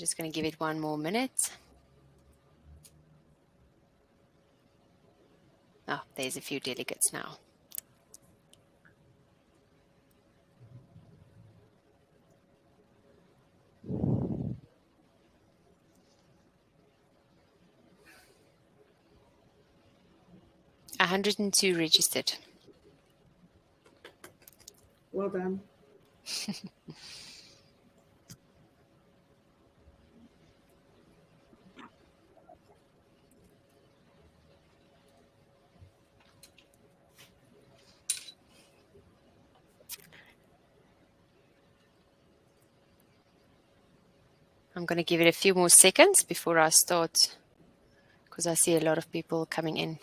just going to give it one more minute. Oh, there's a few delegates now. A 102 registered. Well done. I'm going to give it a few more seconds before I start, because I see a lot of people coming in.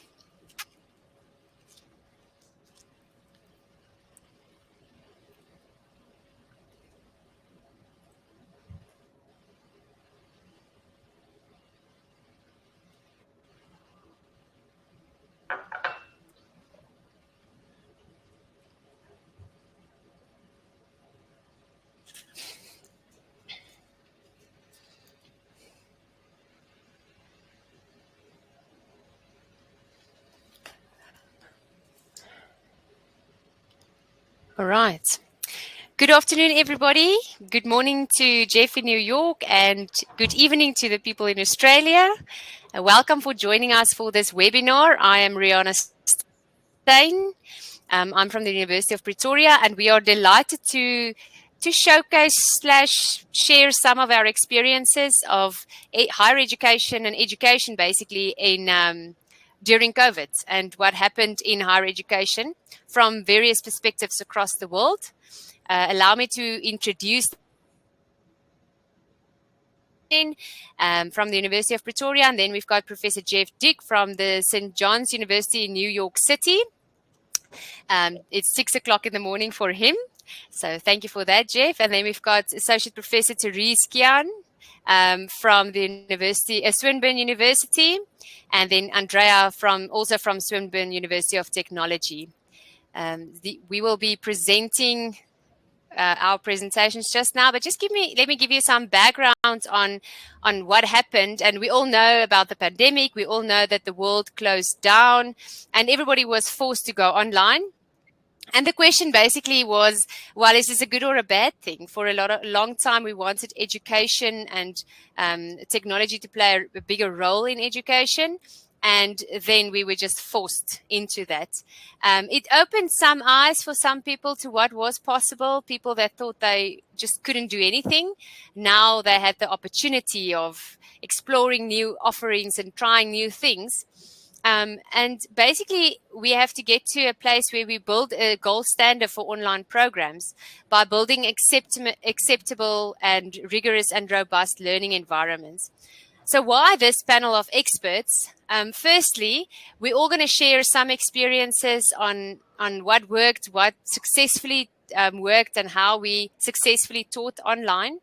All right. Good afternoon, everybody. Good morning to Geoff in New York, and good evening to the people in Australia. Welcome for joining us for this webinar. I am Riana Steyn. I'm from the University of Pretoria, and we are delighted to showcase/share some of our experiences of higher education and education, basically in during COVID, and what happened in higher education from various perspectives across the world. Allow me to introduce from the University of Pretoria, and then we've got Professor Geoff Dick from the St. John's University in New York City. It's 6 o'clock in the morning for him, so thank you for that, Geoff. And then we've got Associate Professor Therese Keane from the University, Swinburne University, and then Andreea also from Swinburne University of Technology. We will be presenting our presentations just now, but let me give you some background on what happened. And we all know about the pandemic. We all know that the world closed down and everybody was forced to go online. And the question basically was, well, is this a good or a bad thing? For a long time, we wanted education and technology to play a bigger role in education. And then we were just forced into that. It opened some eyes for some people to what was possible. People that thought they just couldn't do anything. Now they had the opportunity of exploring new offerings and trying new things. And basically, we have to get to a place where we build a gold standard for online programs by building acceptable and rigorous and robust learning environments. So why this panel of experts? Firstly, we're all going to share some experiences on what worked, what successfully worked, and how we successfully taught online.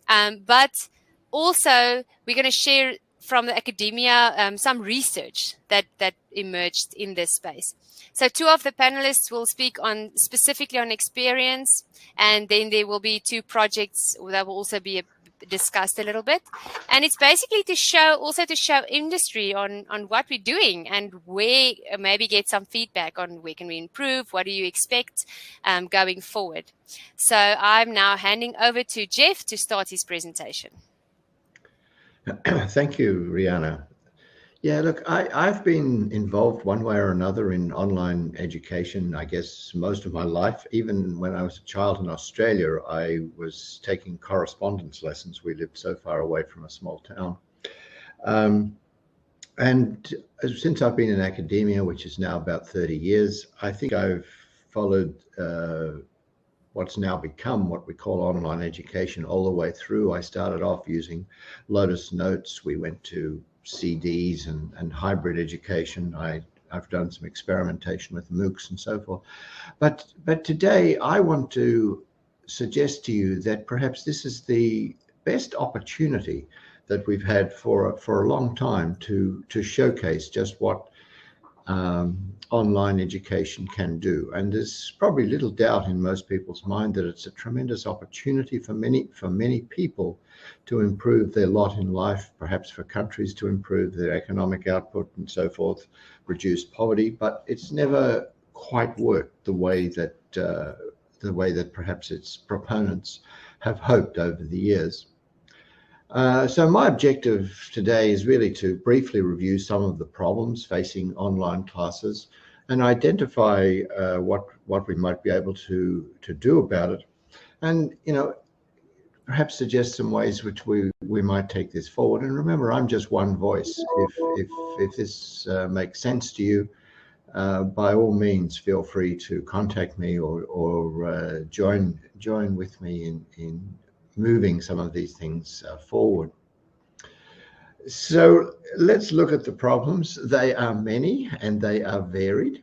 But also, we're going to share from the academia some research that emerged in this space. So two of the panelists will speak specifically on experience, and then there will be two projects that will also be discussed a little bit. And it's basically to show industry on what we're doing and where maybe get some feedback on where can we improve, what do you expect going forward. So I'm now handing over to Geoff to start his presentation. Thank you, Riana. Yeah, look, I've been involved one way or another in online education, I guess, most of my life. Even when I was a child in Australia, I was taking correspondence lessons. We lived so far away from a small town. And since I've been in academia, which is now about 30 years, I think I've followed what's now become what we call online education all the way through. I started off using Lotus Notes. We went to CDs and hybrid education. I've done some experimentation with MOOCs and so forth. But today I want to suggest to you that perhaps this is the best opportunity that we've had for a long time to showcase just what online education can do. And there's probably little doubt in most people's mind that it's a tremendous opportunity for many people to improve their lot in life, perhaps for countries to improve their economic output and so forth, reduce poverty. But it's never quite worked the way that perhaps its proponents have hoped over the years. So my objective today is really to briefly review some of the problems facing online classes and identify what we might be able to do about it, and perhaps suggest some ways which we might take this forward. And remember, I'm just one voice. If this makes sense to you, by all means, feel free to contact me or join with me in moving some of these things forward. So let's look at the problems. They are many and they are varied.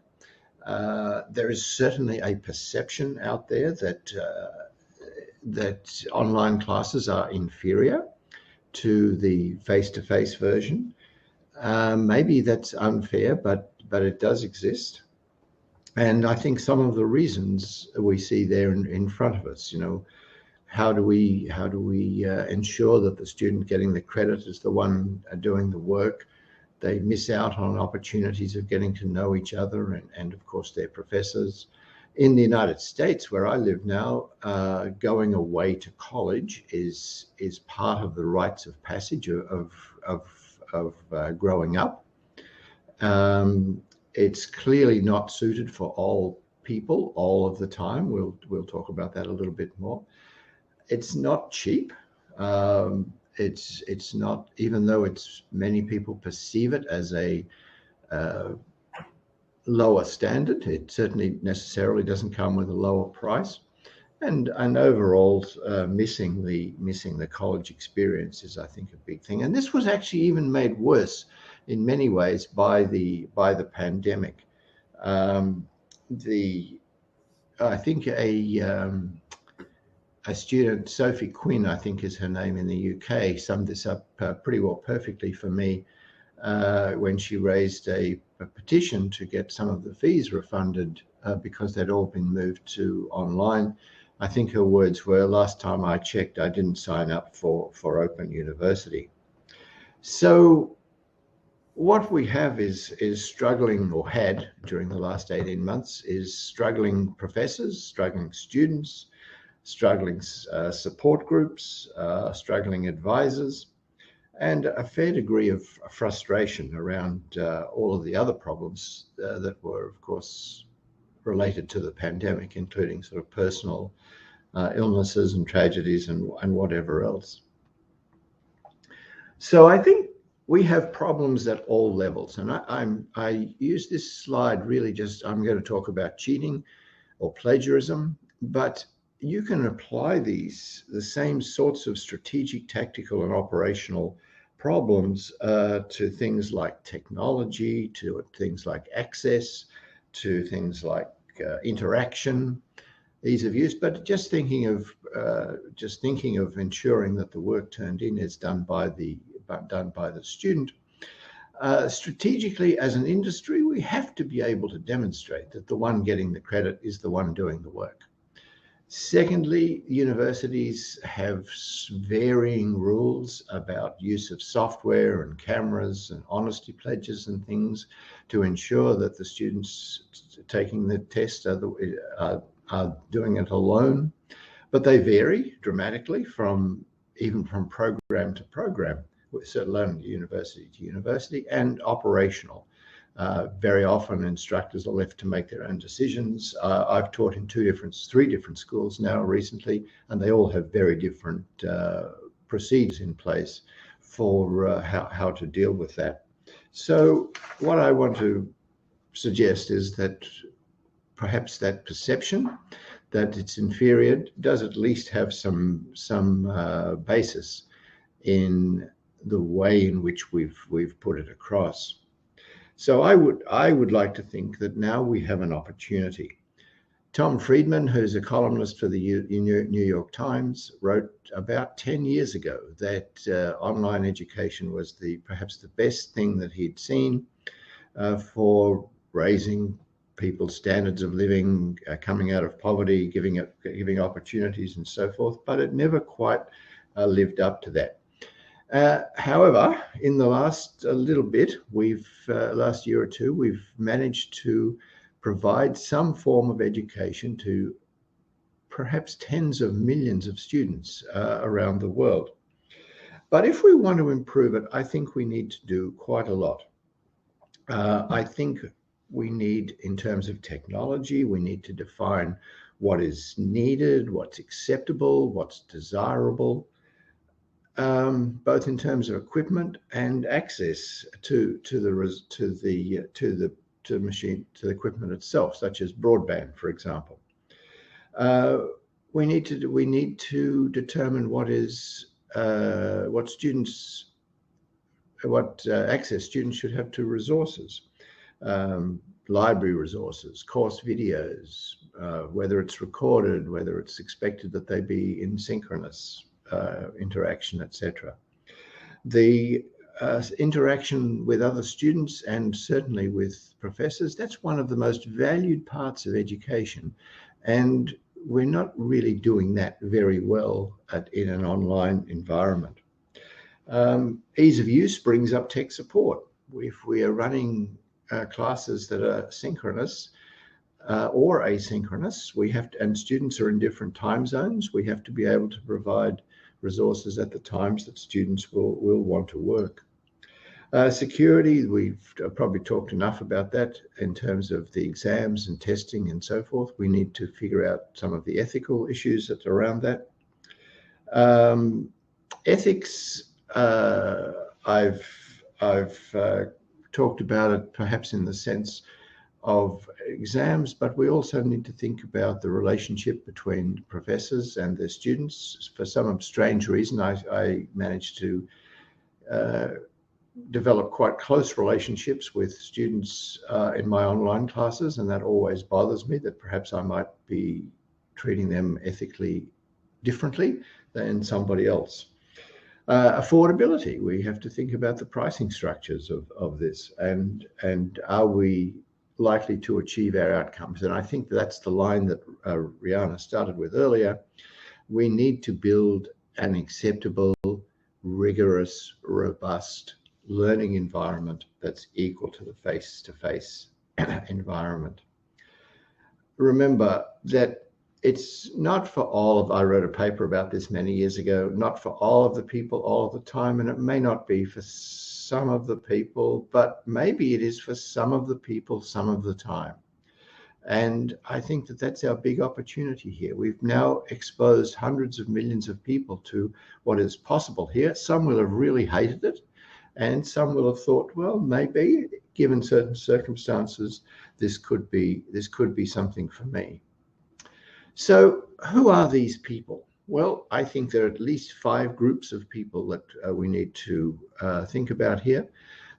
There is certainly a perception out there that online classes are inferior to the face-to-face version. Maybe that's unfair, but it does exist. And I think some of the reasons we see there in front of us, how do we ensure that the student getting the credit is the one doing the work? They miss out on opportunities of getting to know each other and of course their professors. In the United States, where I live now, going away to college is part of the rites of passage of growing up. It's clearly not suited for all people all of the time. We'll talk about that a little bit more. It's not cheap. It's not, even though many people perceive it as a lower standard, it certainly necessarily doesn't come with a lower price. And overall, missing the college experience is, I think, a big thing. And this was actually even made worse in many ways by the pandemic. I think a student, Sophie Quinn, I think is her name in the UK, summed this up pretty well perfectly for me when she raised a petition to get some of the fees refunded because they'd all been moved to online. I think her words were, "Last time I checked, I didn't sign up for Open University." So what we have is struggling, or had during the last 18 months, is struggling professors, struggling students, struggling support groups, struggling advisors, and a fair degree of frustration around all of the other problems that were, of course, related to the pandemic, including sort of personal illnesses and tragedies and whatever else. So I think we have problems at all levels. And I use this slide really I'm going to talk about cheating or plagiarism, but you can apply the same sorts of strategic, tactical, and operational problems to things like technology, to things like access, to things like interaction, ease of use. But just thinking of ensuring that the work turned in is done by the student. Strategically, as an industry, we have to be able to demonstrate that the one getting the credit is the one doing the work. Secondly, universities have varying rules about use of software and cameras and honesty pledges and things to ensure that the students taking the test are doing it alone. But they vary dramatically even from program to program, certainly university to university, and operational. Very often instructors are left to make their own decisions. I've taught in three different schools now recently, and they all have very different procedures in place for how to deal with that. So what I want to suggest is that perhaps that perception that it's inferior does at least have some basis in the way in which we've put it across. So I would like to think that now we have an opportunity. Tom Friedman, who's a columnist for the New York Times, wrote about 10 years ago that online education was perhaps the best thing that he'd seen. for raising people's standards of living, coming out of poverty, giving opportunities and so forth, but it never quite lived up to that. However, in the last little bit, last year or two, we've managed to provide some form of education to perhaps tens of millions of students around the world. But if we want to improve it, I think we need to do quite a lot. I think we need, in terms of technology, we need to define what is needed, what's acceptable, what's desirable, both in terms of equipment and access to the equipment itself, such as broadband, for example. We need to determine what access students should have to resources, library resources, course videos, whether it's recorded, whether it's expected that they be in synchronous interaction, etc. The interaction with other students and certainly with professors, that's one of the most valued parts of education. And we're not really doing that very well in an online environment. Ease of use brings up tech support. If we are running classes that are synchronous or asynchronous, and students are in different time zones, we have to be able to provide resources at the times that students will want to work. Security, we've probably talked enough about that in terms of the exams and testing and so forth. We need to figure out some of the ethical issues that are around that. Ethics, I've talked about it perhaps in the sense of exams, but we also need to think about the relationship between professors and their students. For some strange reason, I managed to develop quite close relationships with students in my online classes, and that always bothers me, that perhaps I might be treating them ethically differently than somebody else. Affordability, we have to think about the pricing structures of this, and are we likely to achieve our outcomes? And I think that's the line that Riana started with earlier. We need to build an acceptable, rigorous, robust learning environment that's equal to the face-to-face environment. Remember that it's not for all of, I wrote a paper about this many years ago, not for all of the people all of the time, and it may not be for some of the people, but maybe it is for some of the people some of the time. And I think that that's our big opportunity here. We've now exposed hundreds of millions of people to what is possible here. Some will have really hated it, and some will have thought, well, maybe given certain circumstances, this could be something for me. So who are these people? Well, I think there are at least 5 groups of people that we need to think about here.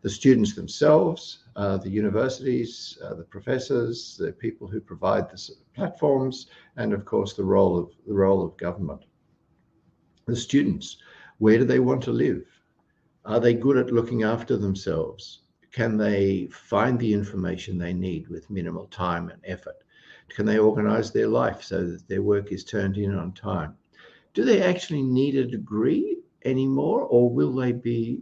The students themselves, the universities, the professors, the people who provide the platforms, and of course the role of government. The students, where do they want to live? Are they good at looking after themselves? Can they find the information they need with minimal time and effort? Can they organize their life so that their work is turned in on time? Do they actually need a degree anymore, or will they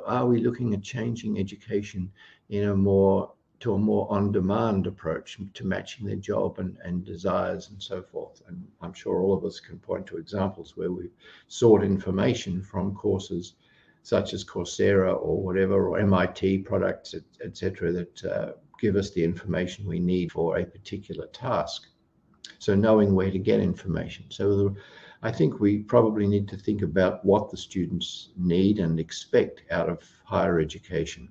are we looking at changing education in a more on-demand approach to matching their job and desires and so forth? And I'm sure all of us can point to examples where we've sought information from courses such as Coursera or whatever, or MIT products, etc., that give us the information we need for a particular task. So knowing where to get information. So I think we probably need to think about what the students need and expect out of higher education.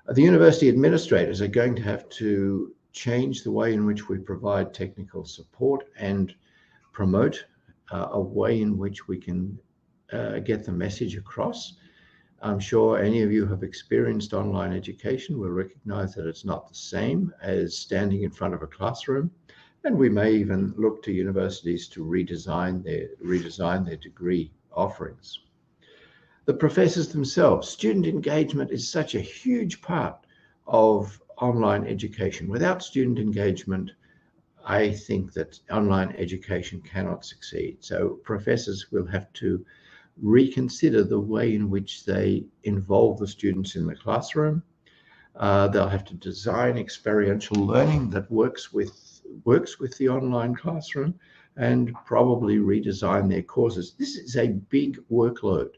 The university administrators are going to have to change the way in which we provide technical support and promote a way in which we can get the message across. I'm sure any of you have experienced online education will recognize that it's not the same as standing in front of a classroom. And we may even look to universities to redesign their degree offerings. The professors themselves, student engagement is such a huge part of online education. Without student engagement, I think that online education cannot succeed. So professors will have to reconsider the way in which they involve the students in the classroom. They'll have to design experiential learning that works with the online classroom, and probably redesign their courses. This is a big workload.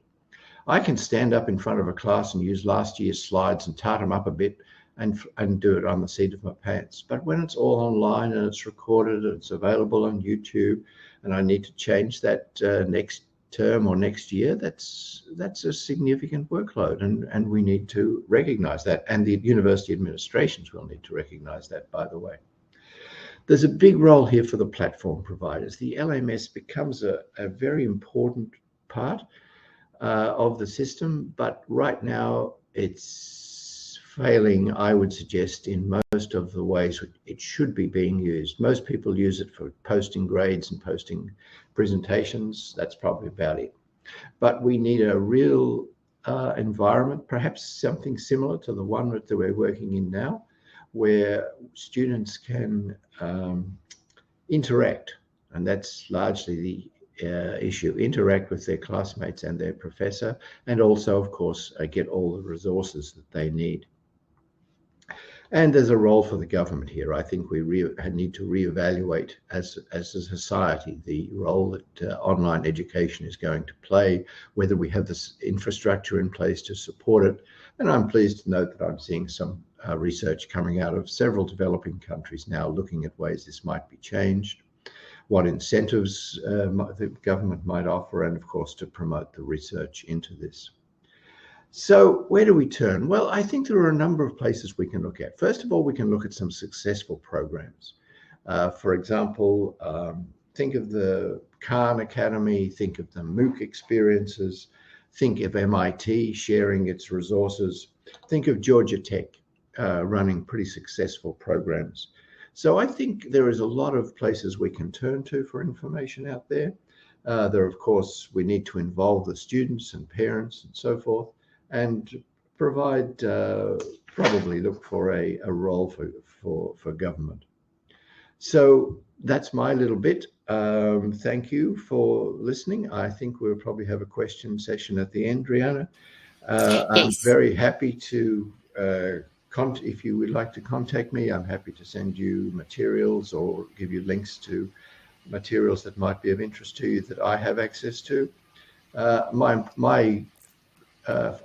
I can stand up in front of a class and use last year's slides and tart them up a bit and do it on the seat of my pants. But when it's all online and it's recorded and it's available on YouTube, and I need to change that next term or next year, that's a significant workload, and we need to recognize that, and the university administrations will need to recognize that, by the way. There's a big role here for the platform providers. The LMS becomes a very important part of the system, but right now it's failing, I would suggest, in most of the ways it should be being used. Most people use it for posting grades and posting presentations. That's probably about it. But we need a real environment, perhaps something similar to the one that we're working in now, where students can interact, and that's largely the issue, interact with their classmates and their professor, and also, of course, get all the resources that they need. And there's a role for the government here. I think we need to reevaluate as a society the role that online education is going to play, whether we have this infrastructure in place to support it. And I'm pleased to note that I'm seeing some research coming out of several developing countries now looking at ways this might be changed, what incentives the government might offer, and of course to promote the research into this. So where do we turn? Well, I think there are a number of places we can look at. First of all, we can look at some successful programs. For example, think of the Khan Academy, think of the MOOC experiences, think of MIT sharing its resources, think of Georgia Tech running pretty successful programs. So I think there is a lot of places we can turn to for information out there. Of course, we need to involve the students and parents and so forth, and provide, probably look for a role for government. So that's my little bit. Thank you for listening. I think we'll probably have a question session at the end, Riana. I'm very happy to, if you would like to contact me, I'm happy to send you materials or give you links to materials that might be of interest to you that I have access to. My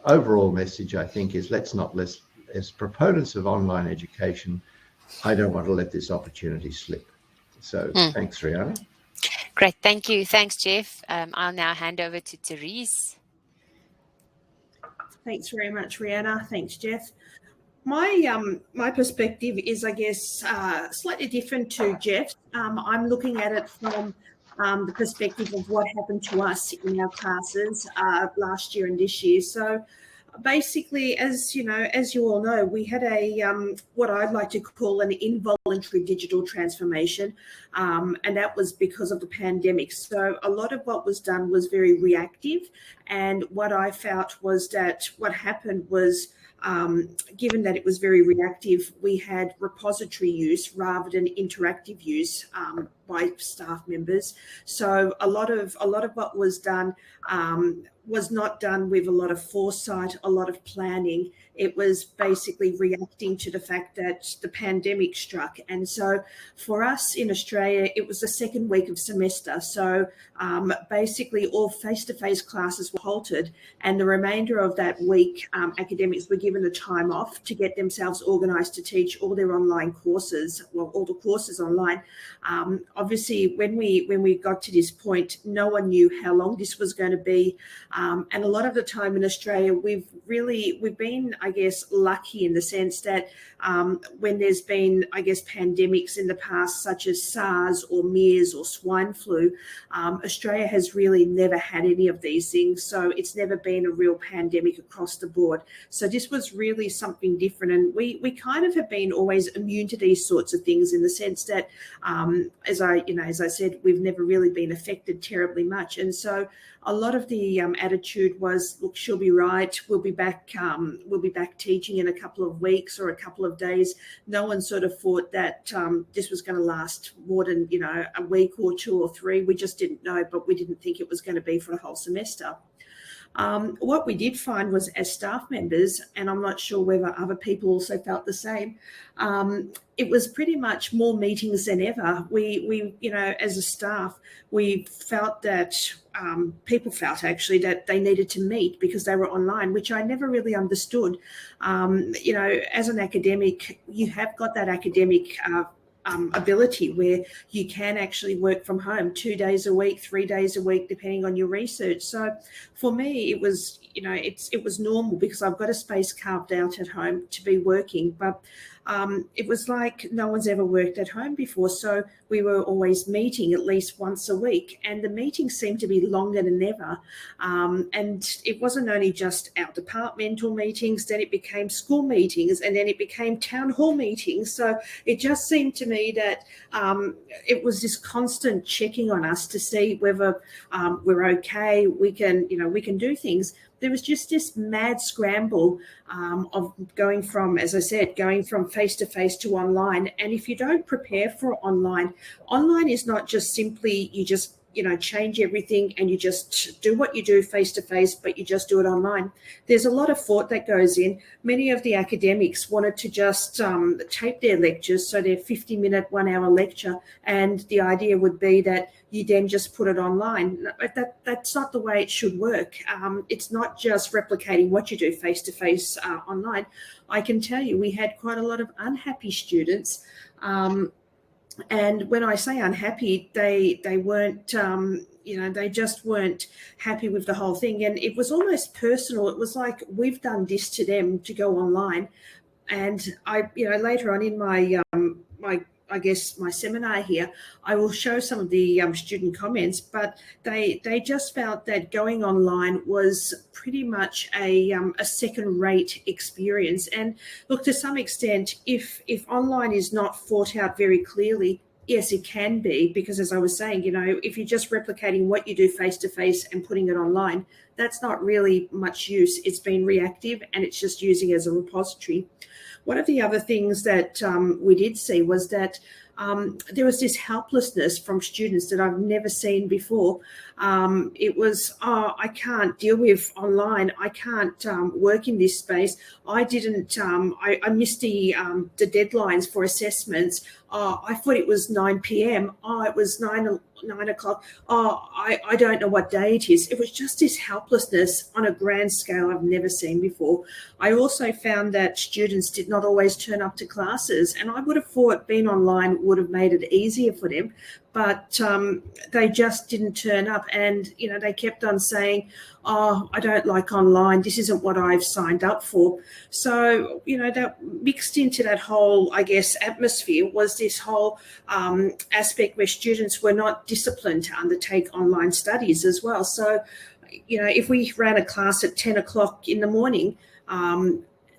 overall message, I think, is let's not, as proponents of online education, I don't want to let this opportunity slip. So thanks, Riana. Great, thank you. Thanks, Geoff. I'll now hand over to Therese. Thanks very much, Riana. Thanks, Geoff. My perspective is, I guess, slightly different to Geoff's. I'm looking at it from the perspective of what happened to us in our classes last year and this year. So basically, as you all know, we had a what I'd like to call an involuntary digital transformation, and that was because of the pandemic. So a lot of what was done was very reactive, and what I felt was that what happened was, given that it was very reactive, we had repository use rather than interactive use by staff members. So a lot of what was done was not done with a lot of foresight, a lot of planning. It was basically reacting to the fact that the pandemic struck. And so for us in Australia, it was the second week of semester. So basically all face-to-face classes were halted, and the remainder of that week, academics were given the time off to get themselves organised to teach all their online courses, well, all the courses online. Obviously, when we got to this point, no one knew how long this was going to be. And a lot of the time in Australia, we've been, I guess, lucky in the sense that when there's been, I guess, pandemics in the past, such as SARS or MERS or swine flu, Australia has really never had any of these things. So it's never been a real pandemic across the board. So this was really something different. And we kind of have been always immune to these sorts of things in the sense that, as I said, we've never really been affected terribly much. And so a lot of the attitude was, look, she'll be right. We'll be back back teaching in a couple of weeks or a couple of days. No one sort of thought that this was going to last more than, a week or 2 or 3. We just didn't know, but we didn't think it was going to be for a whole semester. What we did find was, as staff members, and I'm not sure whether other people also felt the same, it was pretty much more meetings than ever. We as a staff, we felt that people felt actually that they needed to meet because they were online, which I never really understood. As an academic, you have got that academic ability where you can actually work from home 2 days a week, 3 days a week, depending on your research. So for me, it was, it was normal because I've got a space carved out at home to be working, but it was like no one's ever worked at home before. So we were always meeting at least once a week, and the meetings seemed to be longer than ever. And it wasn't only just our departmental meetings, then it became school meetings, and then it became town hall meetings. So it just seemed to me that it was this constant checking on us to see whether we're okay, we can do things. There was just this mad scramble of going from face-to-face to online. And if you don't prepare for online is not just simply you just change everything and you just do what you do face-to-face, but you just do it online. There's a lot of thought that goes in. Many of the academics wanted to just tape their lectures, so their 50-minute, 1-hour lecture, and the idea would be that you then just put it online. That's not the way it should work. It's not just replicating what you do face-to-face online. I can tell you we had quite a lot of unhappy students. And when I say unhappy, they weren't, they just weren't happy with the whole thing. And it was almost personal. It was like, we've done this to them to go online. And I, later on in my, my seminar here, I will show some of the student comments, but they just felt that going online was pretty much a second-rate experience. And look, to some extent, if online is not thought out very clearly, yes, it can be, because as I was saying, if you're just replicating what you do face-to-face and putting it online, that's not really much use. It's been reactive and it's just using it as a repository. One of the other things that we did see was that there was this helplessness from students that I've never seen before. It was, I can't deal with online. I can't work in this space. I didn't, I missed the deadlines for assessments. I thought it was 9 p.m. It was 9 o'clock. I don't know what day it is. It was just this helplessness on a grand scale I've never seen before. I also found that students did not always turn up to classes, and I would have thought being online would have made it easier for them, but they just didn't turn up. And, they kept on saying, I don't like online. This isn't what I've signed up for. So, that mixed into that whole, I guess, atmosphere was this whole aspect where students were not disciplined to undertake online studies as well. So, if we ran a class at 10 o'clock in the morning,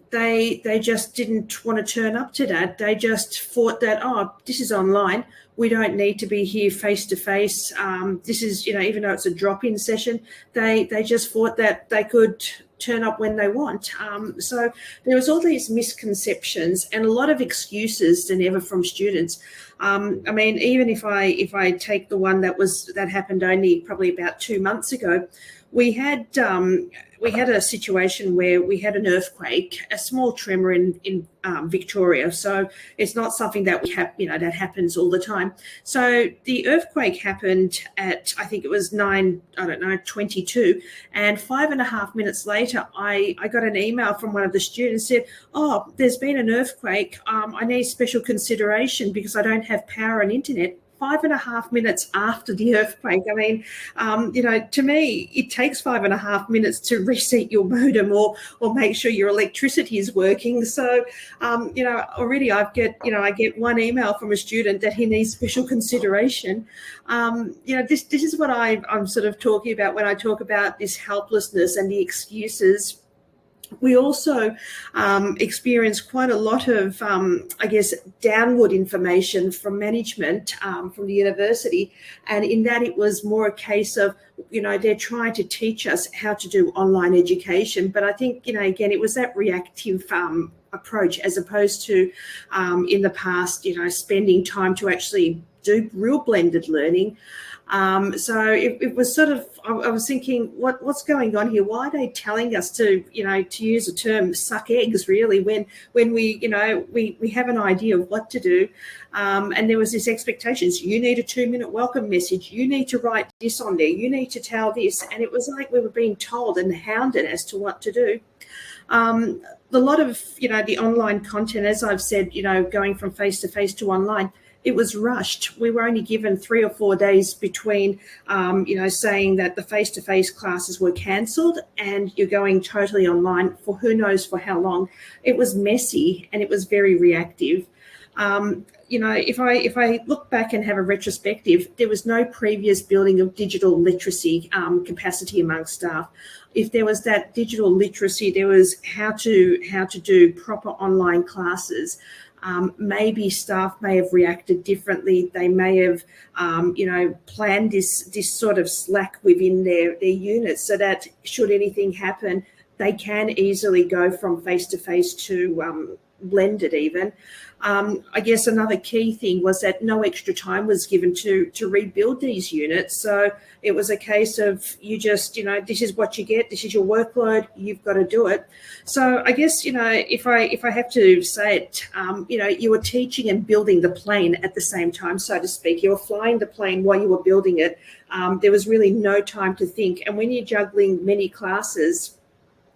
they just didn't want to turn up to that. They just thought that, this is online. We don't need to be here face to face. This is, even though it's a drop-in session, they just thought that they could turn up when they want. So there was all these misconceptions and a lot of excuses than ever from students. Even if I take the one that happened only probably about 2 months ago, we had a situation where we had an earthquake, a small tremor in Victoria. So it's not something that that happens all the time. So the earthquake happened at, I think it was 9:22, and 5.5 minutes later, I got an email from one of the students said, there's been an earthquake. I need special consideration because I don't have power and internet. 5.5 minutes after the earthquake. To me, it takes 5.5 minutes to reset your modem or make sure your electricity is working. So, already I get one email from a student that he needs special consideration. This is what I'm sort of talking about when I talk about this helplessness and the excuses. We also experienced quite a lot of, downward information from management from the university. And in that, it was more a case of, they're trying to teach us how to do online education. But I think, again, it was that reactive approach as opposed to in the past, spending time to actually do real blended learning. So it was sort of, I was thinking, what's going on here? Why are they telling us to, to use a term, suck eggs, really, when we, we have an idea of what to do. And there was this expectations, you need a 2-minute welcome message, you need to write this on there, you need to tell this. And it was like we were being told and hounded as to what to do. A lot of, the online content, as I've said, going from face-to-face to online, it was rushed. We were only given 3 or 4 days between, saying that the face-to-face classes were cancelled and you're going totally online for who knows for how long. It was messy and it was very reactive. If I look back and have a retrospective, there was no previous building of digital literacy capacity among staff. If there was that digital literacy, there was how to do proper online classes. Maybe staff may have reacted differently. They may have, planned this sort of slack within their units so that should anything happen, they can easily go from face-to-face to blended even. I guess another key thing was that no extra time was given to rebuild these units. So it was a case of you just, this is what you get, this is your workload, you've got to do it. So I guess, if I have to say it, you were teaching and building the plane at the same time, so to speak. You were flying the plane while you were building it. There was really no time to think. And when you're juggling many classes,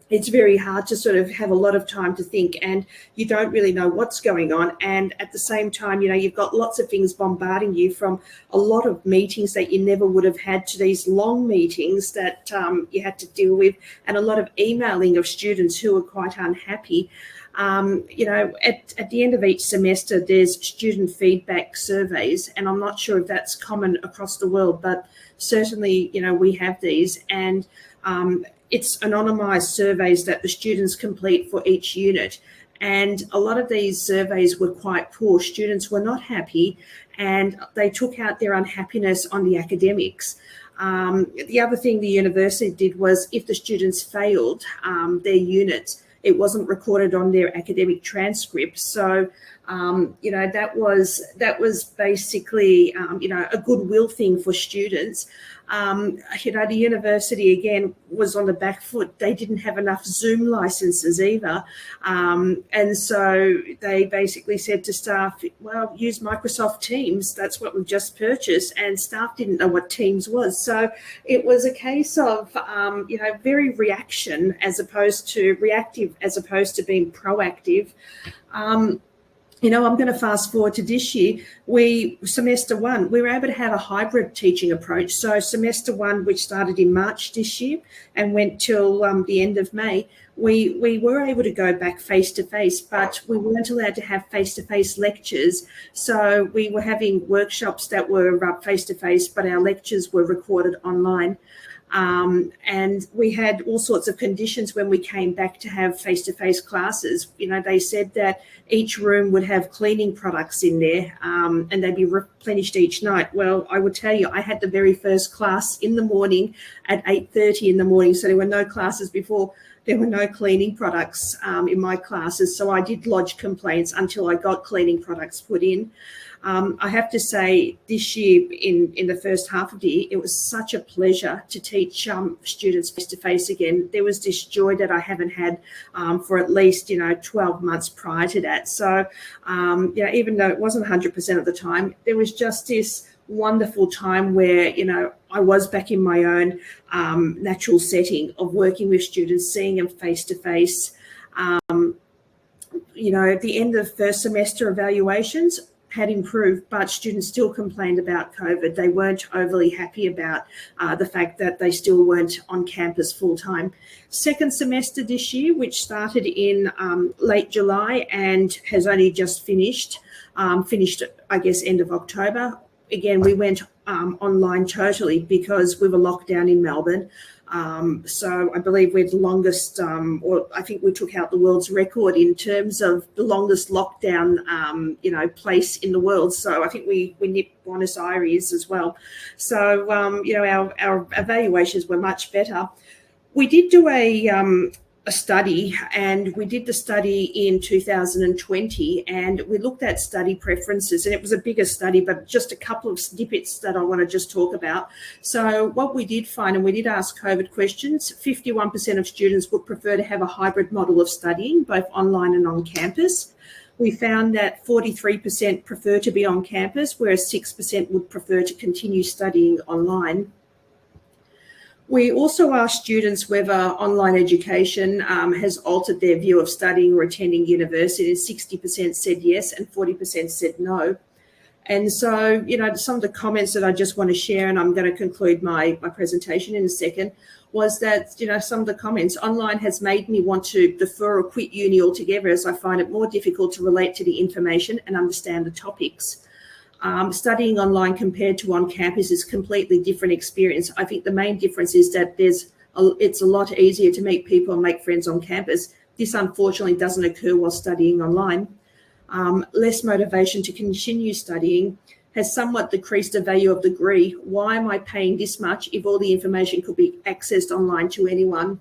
it's very hard to sort of have a lot of time to think and you don't really know what's going on. And at the same time, you've got lots of things bombarding you from a lot of meetings that you never would have had to these long meetings that you had to deal with, and a lot of emailing of students who are quite unhappy. At the end of each semester, there's student feedback surveys, and I'm not sure if that's common across the world, but certainly, we have these. And it's anonymised surveys that the students complete for each unit. And a lot of these surveys were quite poor. Students were not happy and they took out their unhappiness on the academics. The other thing the university did was if the students failed their units, it wasn't recorded on their academic transcript. So, that was basically, a goodwill thing for students. The university, again, was on the back foot. They didn't have enough Zoom licenses either. And so they basically said to staff, well, use Microsoft Teams. That's what we've just purchased. And staff didn't know what Teams was. So it was a case of, very reaction as opposed to reactive, as opposed to being proactive. I'm going to fast forward to this year. Semester 1, we were able to have a hybrid teaching approach. So semester 1, which started in March this year and went till the end of May, we were able to go back face-to-face, but we weren't allowed to have face-to-face lectures. So we were having workshops that were face-to-face, but our lectures were recorded online. And we had all sorts of conditions when we came back to have face-to-face classes. They said that each room would have cleaning products in there and they'd be replenished each night. Well, I would tell you, I had the very first class in the morning at 8:30 in the morning. So there were no classes before. There were no cleaning products in my classes. So I did lodge complaints until I got cleaning products put in. I have to say this year in the first half of the year, it was such a pleasure to teach students face-to-face again. There was this joy that I haven't had for at least, 12 months prior to that. So, even though it wasn't 100% of the time, there was just this wonderful time where, I was back in my own natural setting of working with students, seeing them face-to-face. At the end of first semester evaluations, had improved, but students still complained about COVID. They weren't overly happy about the fact that they still weren't on campus full-time. Second semester this year, which started in late July and has only just finished, I guess, end of October. Again, we went online totally because we were locked down in Melbourne. So I believe we're the longest, or I think we took out the world's record in terms of the longest lockdown, place in the world. So I think we nipped Buenos Aires as well. So, our evaluations were much better. We did do a study, and we did the study in 2020, and we looked at study preferences, and it was a bigger study, but just a couple of snippets that I want to just talk about. So what we did find, and we did ask COVID questions, 51% of students would prefer to have a hybrid model of studying, both online and on campus. We found that 43% prefer to be on campus, whereas 6% would prefer to continue studying online. We also asked students whether online education has altered their view of studying or attending university. 60% said yes and 40% said no. And so, some of the comments that I just want to share, and I'm going to conclude my presentation in a second, was that, some of the comments, online has made me want to defer or quit uni altogether, as I find it more difficult to relate to the information and understand the topics. Studying online compared to on campus is a completely different experience. I think the main difference is that it's a lot easier to meet people and make friends on campus. This unfortunately doesn't occur while studying online. Less motivation to continue studying has somewhat decreased the value of the degree. Why am I paying this much if all the information could be accessed online to anyone?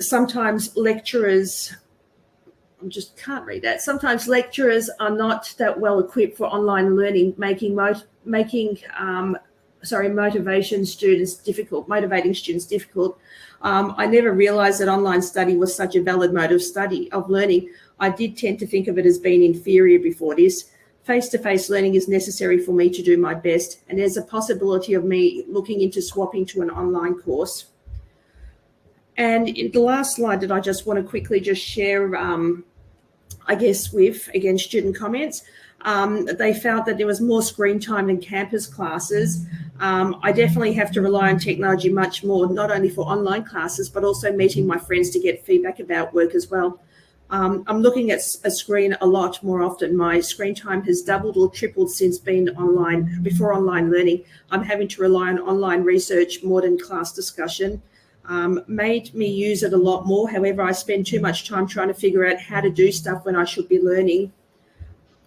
Sometimes lecturers... I just can't read that. Sometimes lecturers are not that well equipped for online learning, motivating students difficult. I never realized that online study was such a valid mode of learning. I did tend to think of it as being inferior before this. Face-to-face learning is necessary for me to do my best, and there's a possibility of me looking into swapping to an online course. And in the last slide that I just want to quickly just share, with, again, student comments, they felt that there was more screen time in campus classes. I definitely have to rely on technology much more, not only for online classes, but also meeting my friends to get feedback about work as well. I'm looking at a screen a lot more often. My screen time has doubled or tripled since being online, before online learning. I'm having to rely on online research more than class discussion. Made me use it a lot more. However, I spend too much time trying to figure out how to do stuff when I should be learning.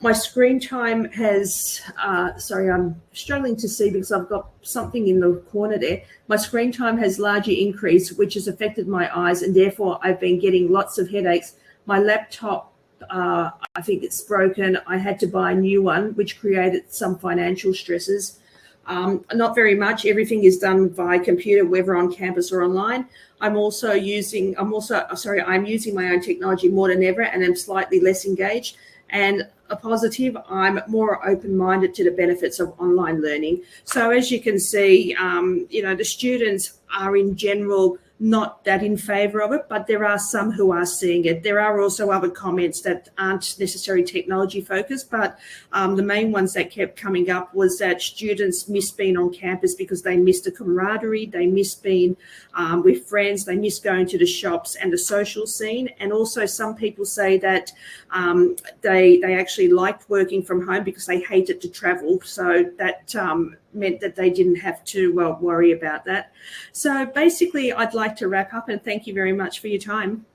My screen time has, I'm struggling to see because I've got something in the corner there. My screen time has largely increased, which has affected my eyes, and therefore I've been getting lots of headaches. My laptop, I think it's broken. I had to buy a new one, which created some financial stresses. Not very much. Everything is done via computer, whether on campus or online. I'm using my own technology more than ever, and I'm slightly less engaged. And a positive, I'm more open-minded to the benefits of online learning. So as you can see, the students are in general not that in favour of it, but there are some who are seeing it. There are also other comments that aren't necessarily technology focused, but the main ones that kept coming up was that students miss being on campus because they miss the camaraderie, they miss being with friends, they miss going to the shops and the social scene. And also some people say that they actually liked working from home because they hated to travel. So that meant that they didn't have to worry about that. So basically, I'd like to wrap up and thank you very much for your time.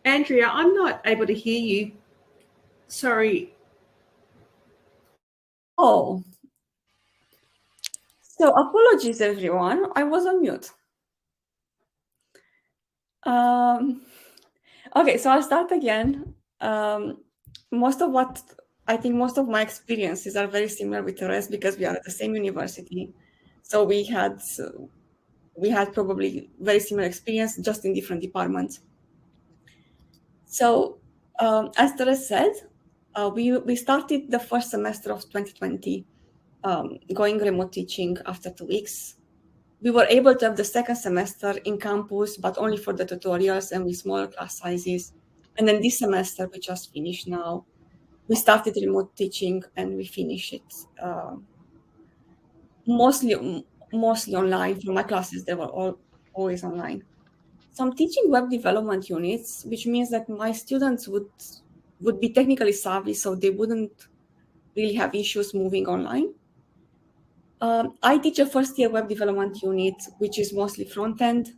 Andreea, I'm not able to hear you. Sorry. Oh. So apologies, everyone. I was on mute. Okay, so I'll start again. Most of my experiences are very similar with Therese because we are at the same university. So we had probably very similar experience, just in different departments. So as Therese said, we started the first semester of 2020 going remote teaching after 2 weeks. We were able to have the second semester in campus, but only for the tutorials and with smaller class sizes. And then this semester, we just finished now, we started remote teaching and we finished it mostly online. For my classes, they were always online. So I'm teaching web development units, which means that my students would be technically savvy, so they wouldn't really have issues moving online. I teach a first-year web development unit, which is mostly front-end,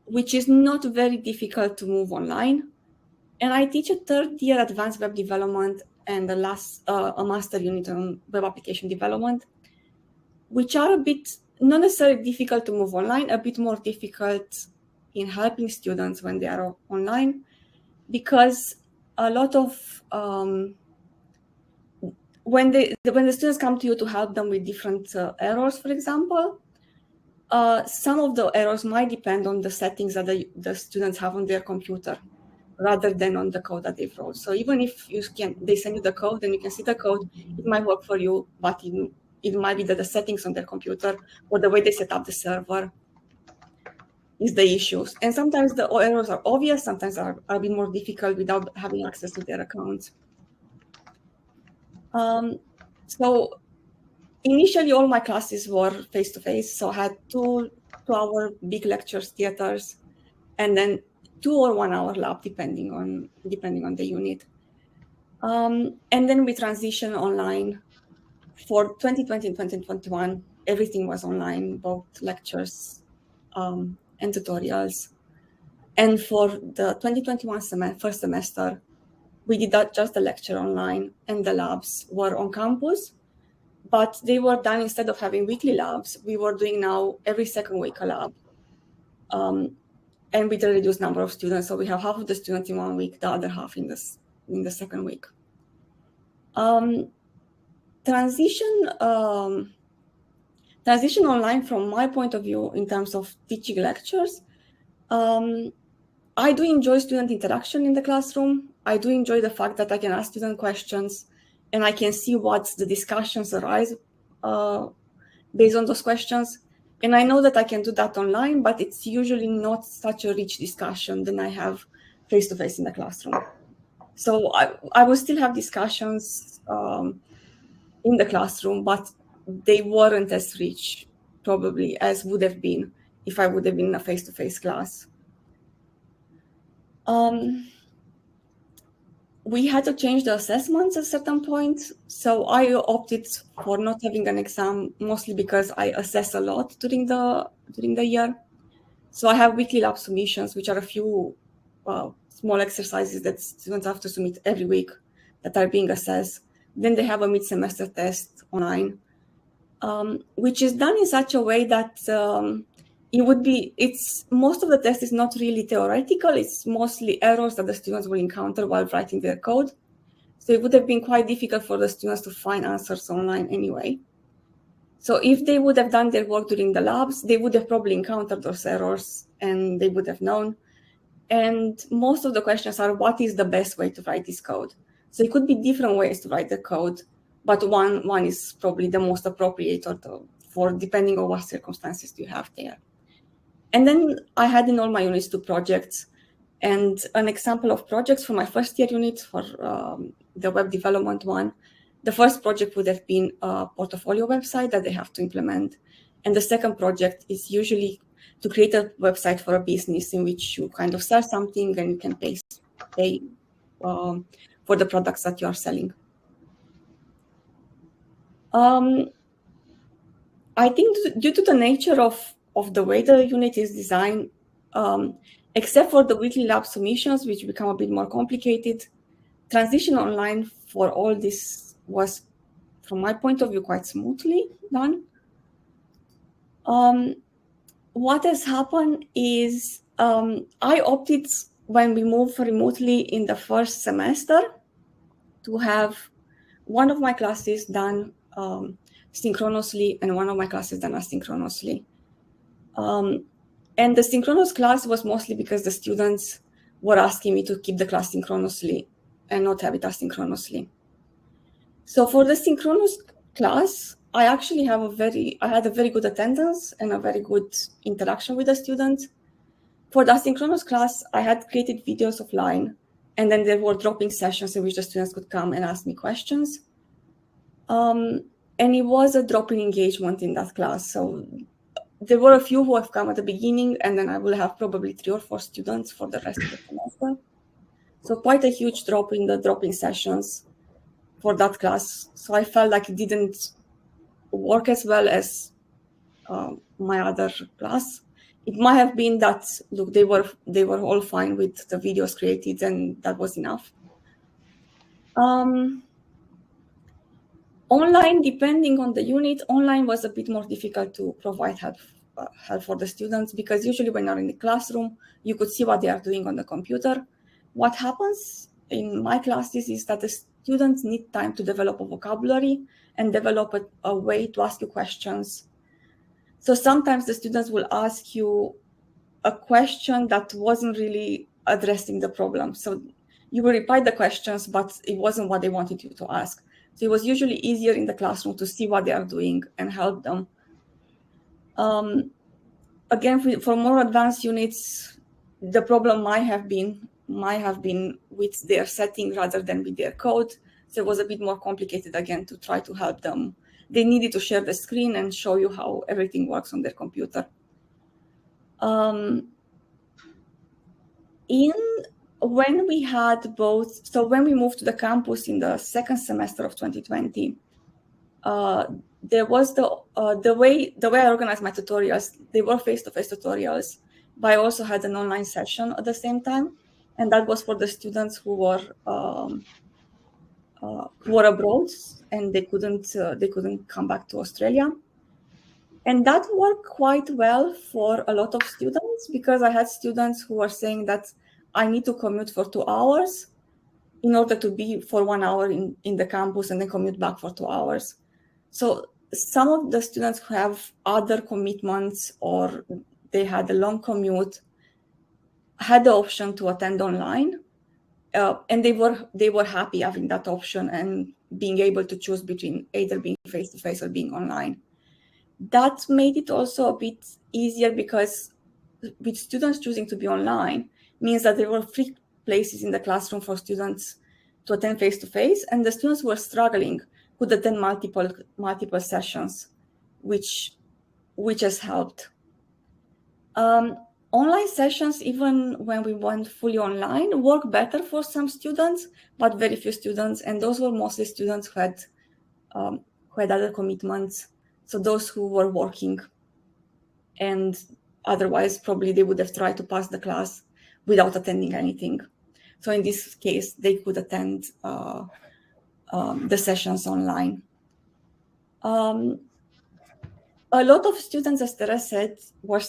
which is not very difficult to move online. And I teach a third-year advanced web development and a master unit on web application development, which are a bit, not necessarily difficult to move online, a bit more difficult in helping students when they are online, because a lot of when the students come to you to help them with different errors, for example, some of the errors might depend on the settings that the students have on their computer rather than on the code that they've wrote. So even if they send you the code and you can see the code, it might work for you, but it might be that the settings on their computer or the way they set up the server is the issues. And sometimes the errors are obvious, sometimes are a bit more difficult without having access to their accounts. So initially, all my classes were face-to-face. So I had 2-hour big lectures, theaters, and then 2 or 1 hour lab, depending on the unit. And then we transitioned online. For 2020 and 2021, everything was online, both lectures and tutorials. And for the 2021 first semester, we did just the lecture online, and the labs were on campus. But they were done, instead of having weekly labs, we were doing now every second week a lab. And with a reduced number of students. So we have half of the students in 1 week, the other half in the second week. Transition online, from my point of view, in terms of teaching lectures, I do enjoy student interaction in the classroom. I do enjoy the fact that I can ask student questions and I can see what the discussions arise based on those questions. And I know that I can do that online, but it's usually not such a rich discussion than I have face-to-face in the classroom. So I will still have discussions in the classroom, but they weren't as rich, probably, as would have been if I would have been in a face-to-face class. We had to change the assessments at a certain point. So I opted for not having an exam, mostly because I assess a lot during the year. So I have weekly lab submissions, which are a few small exercises that students have to submit every week that are being assessed. Then they have a mid-semester test online, which is done in such a way that most of the test is not really theoretical. It's mostly errors that the students will encounter while writing their code. So it would have been quite difficult for the students to find answers online anyway. So if they would have done their work during the labs, they would have probably encountered those errors and they would have known. And most of the questions are, what is the best way to write this code? So it could be different ways to write the code, but one is probably the most appropriate for depending on what circumstances you have there. And then I had in all my units 2 projects. And an example of projects for my first year unit, for the web development one, the first project would have been a portfolio website that they have to implement. And the second project is usually to create a website for a business in which you kind of sell something and you can pay for the products that you are selling. I think due to the nature of the way the unit is designed, Except for the weekly lab submissions, which become a bit more complicated, transition online for all this was, from my point of view, quite smoothly done. What has happened is I opted, when we moved remotely in the first semester, to have one of my classes done synchronously and one of my classes done asynchronously. And the synchronous class was mostly because the students were asking me to keep the class synchronously and not have it asynchronously. So for the synchronous class, I actually had a very good attendance and a very good interaction with the students. For the asynchronous class, I had created videos offline, and then there were drop-in sessions in which the students could come and ask me questions. And it was a drop-in engagement in that class. So there were a few who have come at the beginning, and then I will have probably 3 or 4 students for the rest of the semester. So quite a huge drop in the drop-in sessions for that class. So I felt like it didn't work as well as my other class. It might have been that, look, they were all fine with the videos created, and that was enough. Online, depending on the unit, online was a bit more difficult to provide help for the students, because usually when you're in the classroom, you could see what they are doing on the computer. What happens in my classes is that the students need time to develop a vocabulary and develop a way to ask you questions. So sometimes the students will ask you a question that wasn't really addressing the problem. So you will reply the questions, but it wasn't what they wanted you to ask. So it was usually easier in the classroom to see what they are doing and help them. Again, for more advanced units, the problem might have been with their setting rather than with their code. So it was a bit more complicated again to try to help them. They needed to share the screen and show you how everything works on their computer. When we had both, so when we moved to the campus in the second semester of 2020, there was the way I organized my tutorials. They were face-to-face tutorials, but I also had an online session at the same time, and that was for the students who were abroad and they couldn't come back to Australia. And that worked quite well for a lot of students, because I had students who were saying that I need to commute for 2 hours in order to be for 1 hour in the campus and then commute back for 2 hours. So some of the students who have other commitments or they had a long commute had the option to attend online, and they were happy having that option and being able to choose between either being face-to-face or being online. That made it also a bit easier, because with students choosing to be online means that there were free places in the classroom for students to attend face-to-face, and the students who were struggling could attend multiple sessions, which has helped. Online sessions, even when we went fully online, work better for some students, but very few students, and those were mostly students who had other commitments. So those who were working, and otherwise probably they would have tried to pass the class without attending anything. So in this case, they could attend the sessions online. A lot of students, as Therese said, were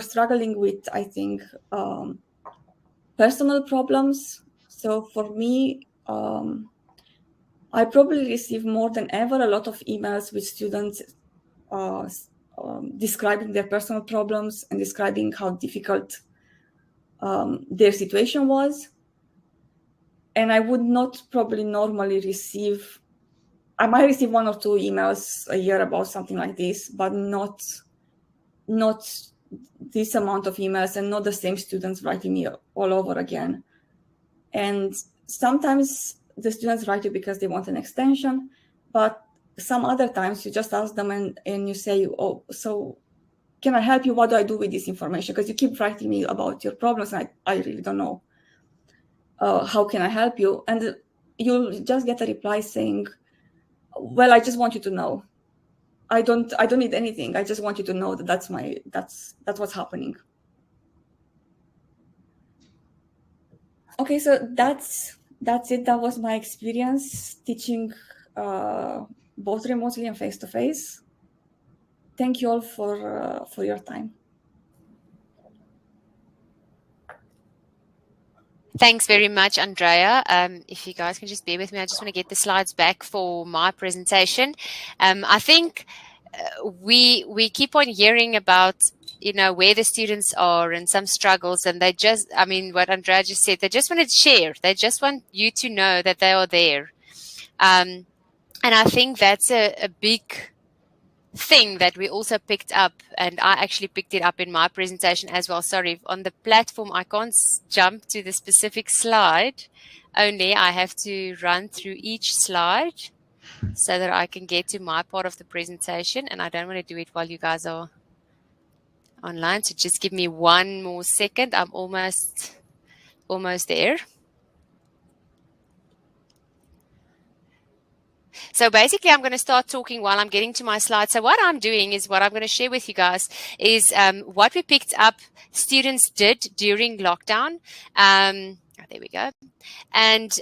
struggling with, I think, personal problems. So for me, I probably receive more than ever a lot of emails with students describing their personal problems and describing how difficult their situation was. And I would not probably normally receive, I might receive 1 or 2 emails a year about something like this, but not this amount of emails, and not the same students writing me all over again. And sometimes the students write you because they want an extension, but some other times you just ask them and you say, oh, so can I help you? What do I do with this information? Because you keep writing me about your problems, and I really don't know. How can I help you? And you'll just get a reply saying, well, I just want you to know. I don't need anything. I just want you to know that that's what's happening. Okay, so that's it. That was my experience teaching both remotely and face-to-face. Thank you all for your time. Thanks very much, Andreea. If you guys can just bear with me, I just want to get the slides back for my presentation. I think we keep on hearing about, you know, where the students are and some struggles, and they just, I mean, what Andreea just said, they just want to share. They just want you to know that they are there. And I think that's a big thing that we also picked up, and I actually picked it up in my presentation as well. Sorry, on the platform I can't jump to the specific slide, only I have to run through each slide so that I can get to my part of the presentation, and I don't want to do it while you guys are online, so just give me one more second. I'm almost there. So basically, I'm going to start talking while I'm getting to my slides. So what I'm doing is, what I'm going to share with you guys is what we picked up students did during lockdown. There we go. And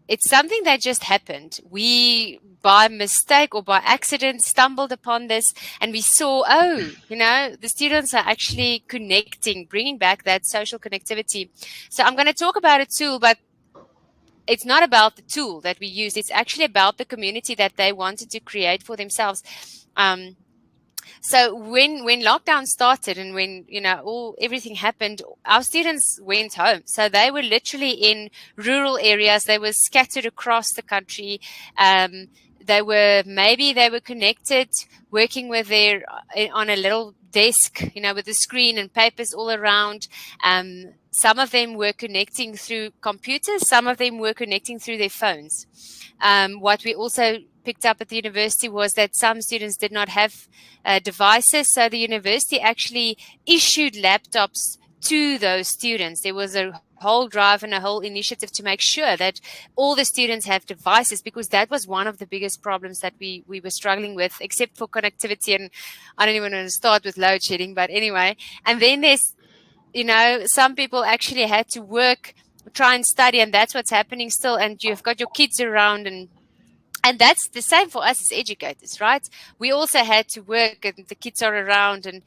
it's something that just happened. We, by mistake or by accident, stumbled upon this, and we saw, oh, you know, the students are actually connecting, bringing back that social connectivity. So I'm going to talk about a tool, but it's not about the tool that we use. It's actually about the community that they wanted to create for themselves. So when lockdown started and when, you know, everything happened, our students went home. So they were literally in rural areas. They were scattered across the country. They were connected, working with on a little desk, you know, with a screen and papers all around. Some of them were connecting through computers. Some of them were connecting through their phones. What we also picked up at the university was that some students did not have devices. So the university actually issued laptops to those students. There was a whole drive and a whole initiative to make sure that all the students have devices, because that was one of the biggest problems that we were struggling with, except for connectivity. And I don't even want to start with load shedding, but anyway. And then there's, you know, some people actually had to work, try and study, and that's what's happening still. And you've got your kids around, and that's the same for us as educators, right? We also had to work, and the kids are around. And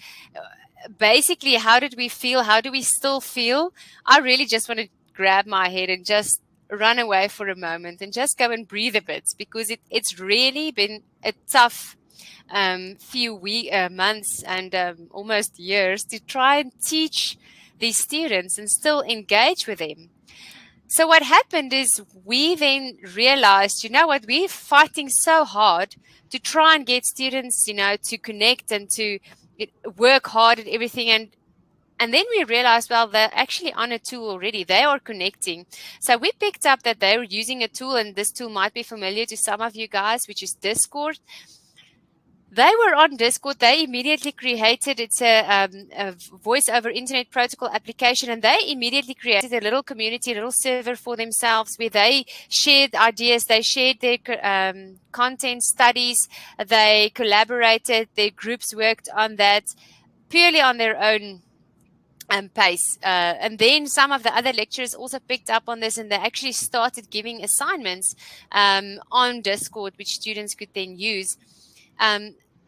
basically, how did we feel? How do we still feel? I really just want to grab my head and just run away for a moment and just go and breathe a bit, because it's really been a tough few months and almost years to try and teach these students and still engage with them. So what happened is we then realized, you know what, we're fighting so hard to try and get students, you know, to connect and to work hard at everything. And then we realized, well, they're actually on a tool already. They are connecting. So we picked up that they were using a tool, and this tool might be familiar to some of you guys, which is Discord. They were on Discord. They immediately created, it's a voice over internet protocol application, and they immediately created a little community, a little server for themselves where they shared ideas, they shared their content studies, they collaborated, their groups worked on that purely on their own pace. And then some of the other lecturers also picked up on this, and they actually started giving assignments on Discord, which students could then use.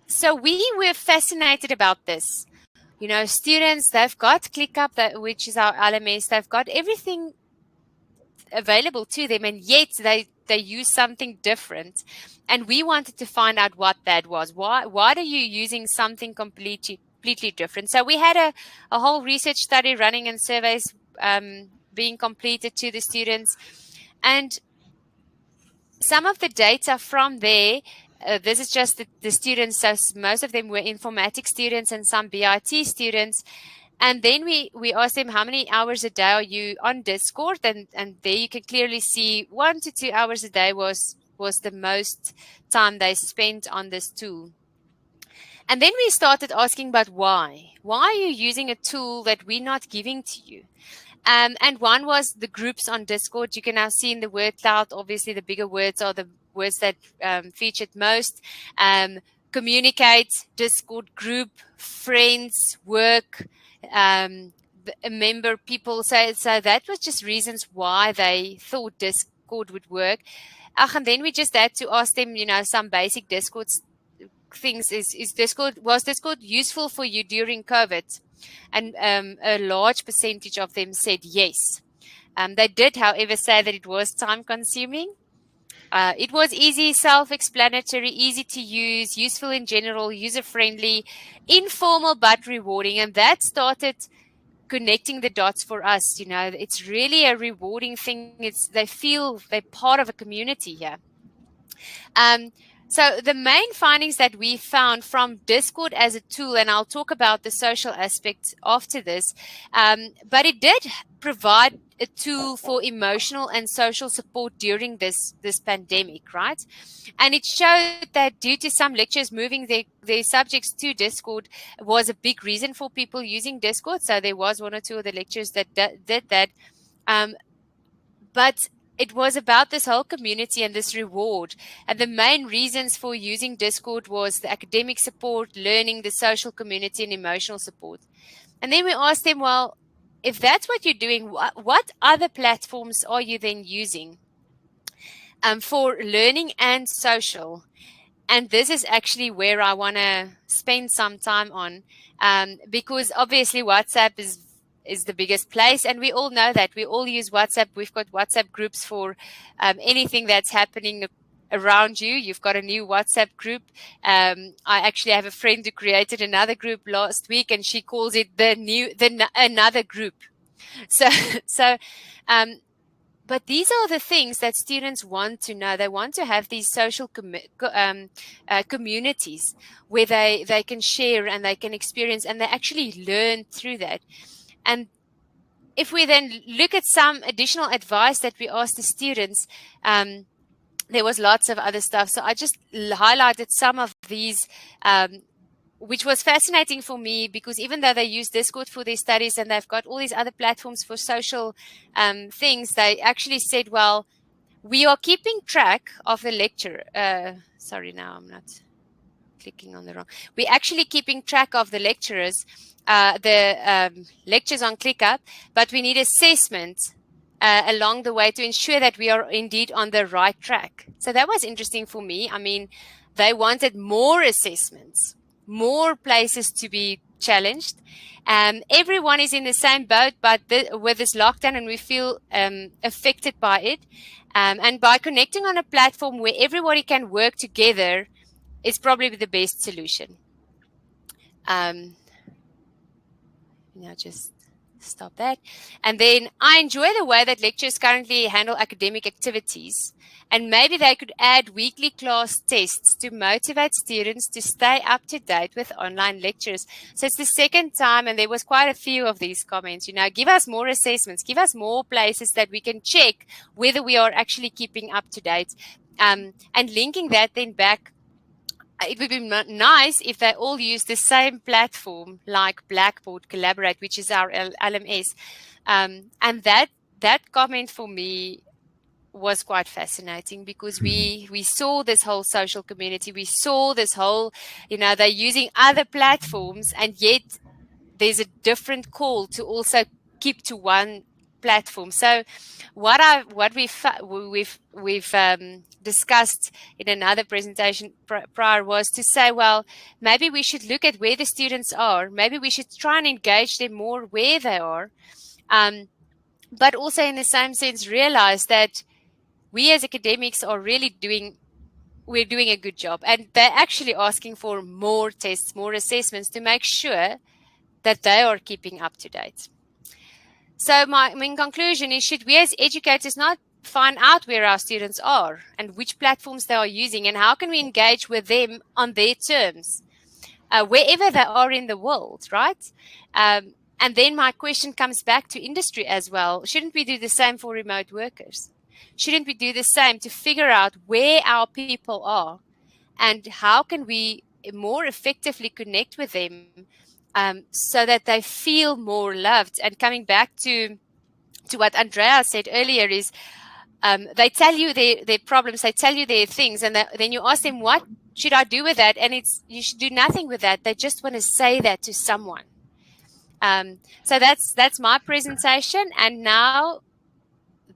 So we were fascinated about this. You know, students, they've got ClickUp, which is our LMS, they've got everything available to them, and yet they use something different. And we wanted to find out what that was. Why are you using something completely different? So we had a whole research study running and surveys being completed to the students. And some of the data from there, this is just the students, so most of them were informatics students and some BIT students. And then we asked them, how many hours a day are you on Discord? And there you can clearly see 1 to 2 hours a day was the most time they spent on this tool. And then we started asking, but why? Why are you using a tool that we're not giving to you? And one was the groups on Discord. You can now see in the word cloud, obviously the bigger words are the words that featured most. Communicate, Discord group, friends, work, member people. So that was just reasons why they thought Discord would work. And then we just had to ask them, some basic Discord things. Was Discord useful for you during COVID? And a large percentage of them said yes. They did, however, say that it was time-consuming. It was easy, self-explanatory, easy to use, useful in general, user-friendly, informal but rewarding. And that started connecting the dots for us. It's really a rewarding thing. They feel they're part of a community here. So the main findings that we found from Discord as a tool, and I'll talk about the social aspect after this, but it did provide a tool for emotional and social support during this pandemic, right? And it showed that due to some lecturers moving their subjects to Discord was a big reason for people using Discord. So there was one or two of the lecturers that did that. But it was about this whole community and this reward. And the main reasons for using Discord was the academic support, learning, the social community, and emotional support. And then we asked them, well, if that's what you're doing, what other platforms are you then using for learning and social? And this is actually where I want to spend some time on, because obviously WhatsApp is the biggest place, and we all know that. We all use WhatsApp. We've got WhatsApp groups for anything that's happening around you. You've got a new WhatsApp group. I actually have a friend who created another group last week, and she calls it another group. But these are the things that students want to know. They want to have these social communities where they can share and they can experience, and they actually learn through that. And if we then look at some additional advice that we asked the students, there was lots of other stuff. So I just highlighted some of these, which was fascinating for me, because even though they use Discord for their studies and they've got all these other platforms for social things, they actually said, well, we are keeping track of the lecture. Sorry, now I'm not clicking on the wrong. We're actually keeping track of the lecturers, the lectures on ClickUp, but we need assessment along the way to ensure that we are indeed on the right track. So that was interesting for me. I mean, they wanted more assessments, more places to be challenged. Everyone is in the same boat, but with this lockdown, and we feel affected by it. And by connecting on a platform where everybody can work together is probably the best solution. Just stop that. And then I enjoy the way that lecturers currently handle academic activities, and maybe they could add weekly class tests to motivate students to stay up to date with online lectures. So it's the second time, and there was quite a few of these comments, give us more assessments, give us more places that we can check whether we are actually keeping up to date. And linking that then back, it would be nice if they all use the same platform like Blackboard Collaborate, which is our LMS. And that comment for me was quite fascinating, because we saw this whole social community. We saw this whole, they're using other platforms, and yet there's a different call to also keep to one platform. So what we've discussed in another presentation prior was to say, well, maybe we should look at where the students are. Maybe we should try and engage them more where they are. But also in the same sense, realize that we as academics are really doing a good job. And they're actually asking for more tests, more assessments to make sure that they are keeping up to date. So my main conclusion is, should we as educators not find out where our students are and which platforms they are using, and how can we engage with them on their terms, wherever they are in the world, right? And then my question comes back to industry as well. Shouldn't we do the same for remote workers? Shouldn't we do the same to figure out where our people are, and how can we more effectively connect with them so that they feel more loved? And coming back to what Andreea said earlier is, they tell you their problems, they tell you their things, and then you ask them, what should I do with that? And you should do nothing with that. They just want to say that to someone. So that's my presentation, and now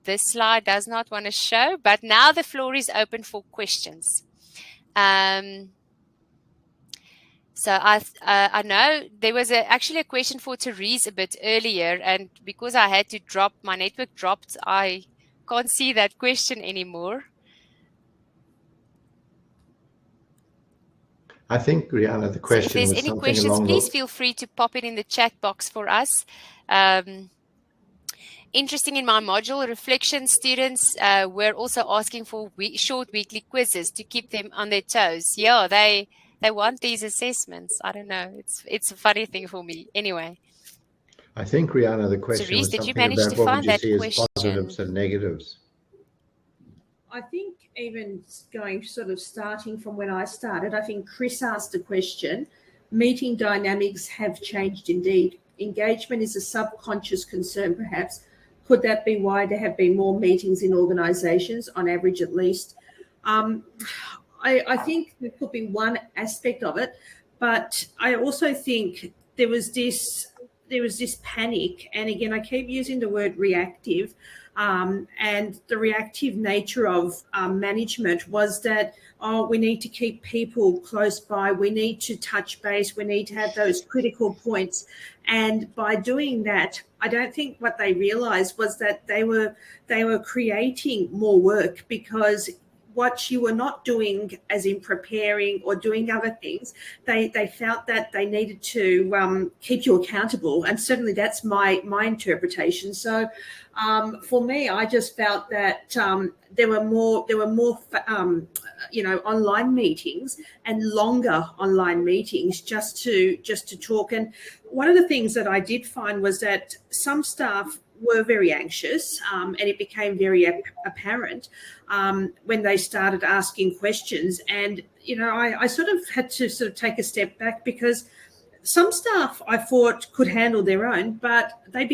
this slide does not want to show, but now the floor is open for questions. So I know there was actually a question for Therese a bit earlier, and because I had to drop, my network dropped, I can't see that question anymore. I think, Riana, the question so if there's was any something questions, along please the... feel free to pop it in the chat box for us. Interesting, in my module, reflection students were also asking for short weekly quizzes to keep them on their toes. Yeah, they want these assessments. I don't know. It's a funny thing for me. Anyway. I think, Riana, the question Therese, was did you something manage about to what would find you that see as question? positives and negatives. I think even starting from when I started, I think Chris asked a question. Meeting dynamics have changed indeed. Engagement is a subconscious concern, perhaps. Could that be why there have been more meetings in organisations, on average at least? I think there could be one aspect of it, but I also think there was this panic, and again, I keep using the word reactive, and the reactive nature of management was that, we need to keep people close by, we need to touch base, we need to have those critical points. And by doing that, I don't think what they realised was that they were creating more work, because what you were not doing, as in preparing or doing other things, they felt that they needed to keep you accountable, and certainly that's my interpretation. So for me, I just felt that there were more online meetings and longer online meetings just to talk. And one of the things that I did find was that some staff were very anxious, and it became very apparent when they started asking questions. And, I sort of had to take a step back, because some staff I thought could handle their own, but they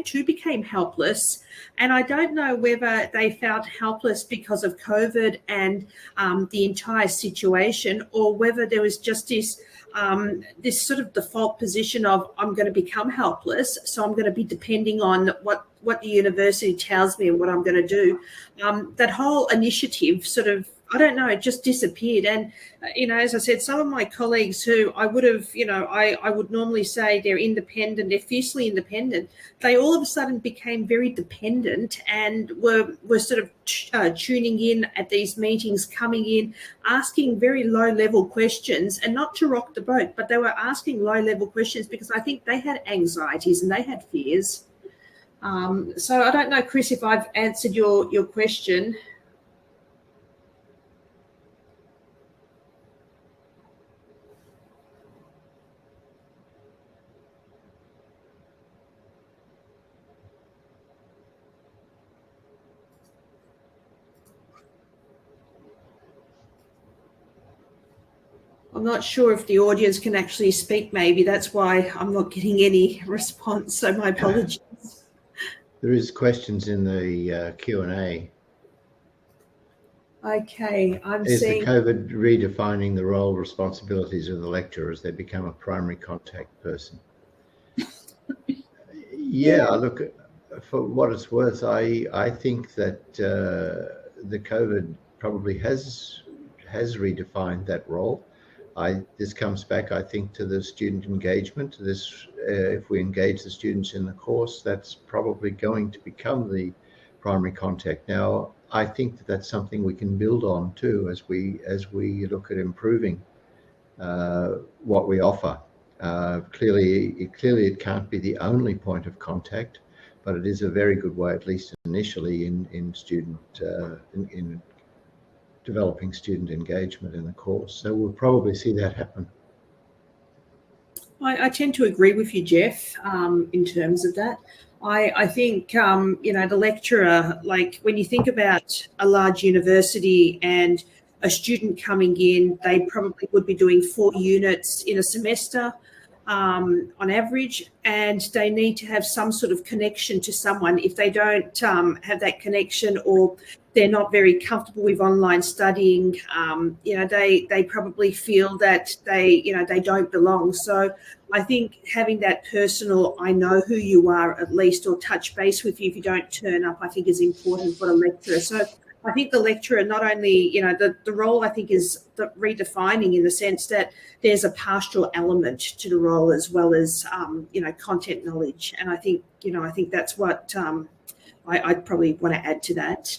too became helpless. And I don't know whether they felt helpless because of COVID and the entire situation, or whether there was just this sort of default position of, I'm going to become helpless, so I'm going to be depending on what the university tells me and what I'm going to do. That whole initiative sort of, I don't know, it just disappeared. And, as I said, some of my colleagues who I would have, I would normally say they're independent, they're fiercely independent, they all of a sudden became very dependent and were sort of tuning in at these meetings, coming in, asking very low-level questions, and not to rock the boat, but they were asking low-level questions because I think they had anxieties and they had fears. So I don't know, Chris, if I've answered your question. I'm not sure if the audience can actually speak. Maybe that's why I'm not getting any response. So my apologies. There is questions in the Q&A. Okay, Is the COVID redefining the role responsibilities of the lecturer as they become a primary contact person? Yeah, look, for what it's worth, I think that the COVID probably has redefined that role. This comes back, I think, to the student engagement. If we engage the students in the course, that's probably going to become the primary contact. Now, I think that that's something we can build on too as we look at improving what we offer. Clearly, it can't be the only point of contact, but it is a very good way, at least initially, in developing student engagement in the course. So we'll probably see that happen. I tend to agree with you, Geoff, in terms of that. I think, the lecturer, like when you think about a large university and a student coming in, they probably would be doing 4 units in a semester. on average, and they need to have some sort of connection to someone. If they don't have that connection, or they're not very comfortable with online studying, they probably feel that they don't belong. So I think having that personal, I know who you are at least, or touch base with you if you don't turn up, I think is important for a lecturer. So I think the lecturer, not only, the role I think is redefining in the sense that there's a pastoral element to the role as well as, content knowledge. And I think that's what I'd probably want to add to that.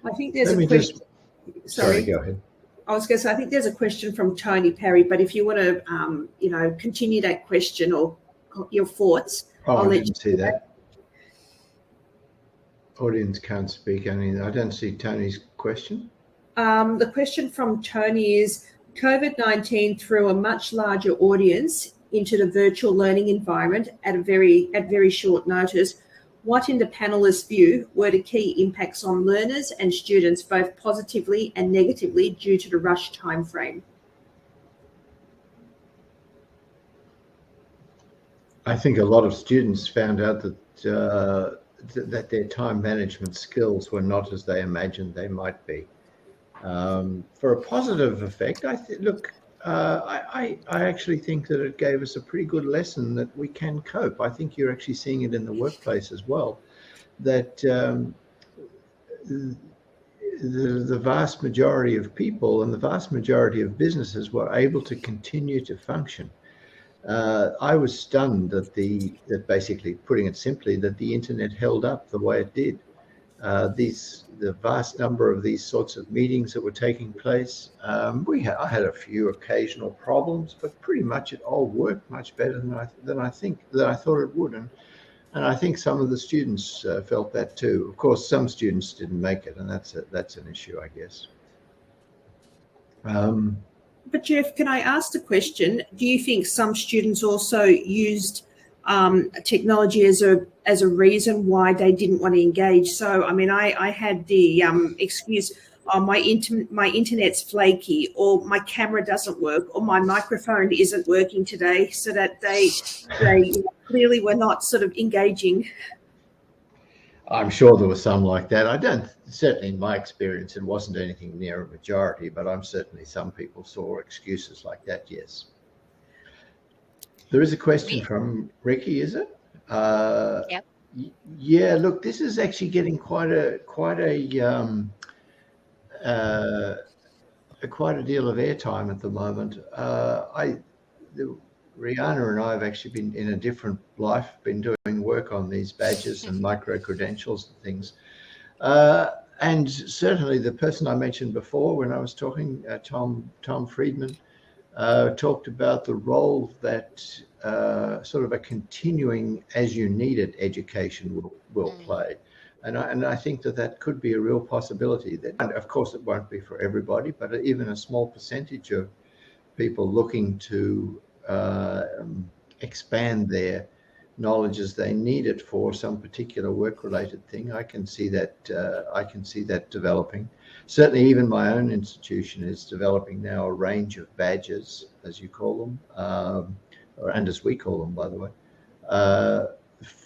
I think there's a question. Sorry, go ahead. I was going to say, I think there's a question from Tony Perry, but if you want to, continue that question or your thoughts, I'll let you see that. Audience can't speak. I don't see Tony's question. The question from Tony is, COVID-19 threw a much larger audience into the virtual learning environment at very short notice. What, in the panelists' view, were the key impacts on learners and students, both positively and negatively, due to the rush timeframe? I think a lot of students found out that that their time management skills were not as they imagined they might be. For a positive effect, I actually think that it gave us a pretty good lesson that we can cope. I think you're actually seeing it in the workplace as well, that the vast majority of people and the vast majority of businesses were able to continue to function. I was stunned that basically, putting it simply, that the internet held up the way it did. The vast number of these sorts of meetings that were taking place, I had a few occasional problems, but pretty much it all worked much better than I thought it would, and I think some of the students felt that too. Of course, some students didn't make it, and that's an issue, I guess. But Geoff, can I ask the question? Do you think some students also used technology as a reason why they didn't want to engage? So, I mean, I had the excuse, oh, my internet's flaky, or my camera doesn't work, or my microphone isn't working today, so that they clearly were not sort of engaging. I'm sure there was some like that. Certainly in my experience, it wasn't anything near a majority, but some people saw excuses like that, yes. There is a question from Ricky, is it? Yep. Yeah, look, this is actually getting quite a deal of airtime at the moment. Riana and I have actually been in a different life, been doing work on these badges and micro-credentials and things. And certainly the person I mentioned before when I was talking, Tom Friedman, talked about the role that sort of a continuing as you need it education will play. And I think that could be a real possibility. That, of course, it won't be for everybody, but even a small percentage of people looking to expand their knowledge as they need it for some particular work-related thing. I can see that developing. Certainly, even my own institution is developing now a range of badges, as you call them, and as we call them, by the way,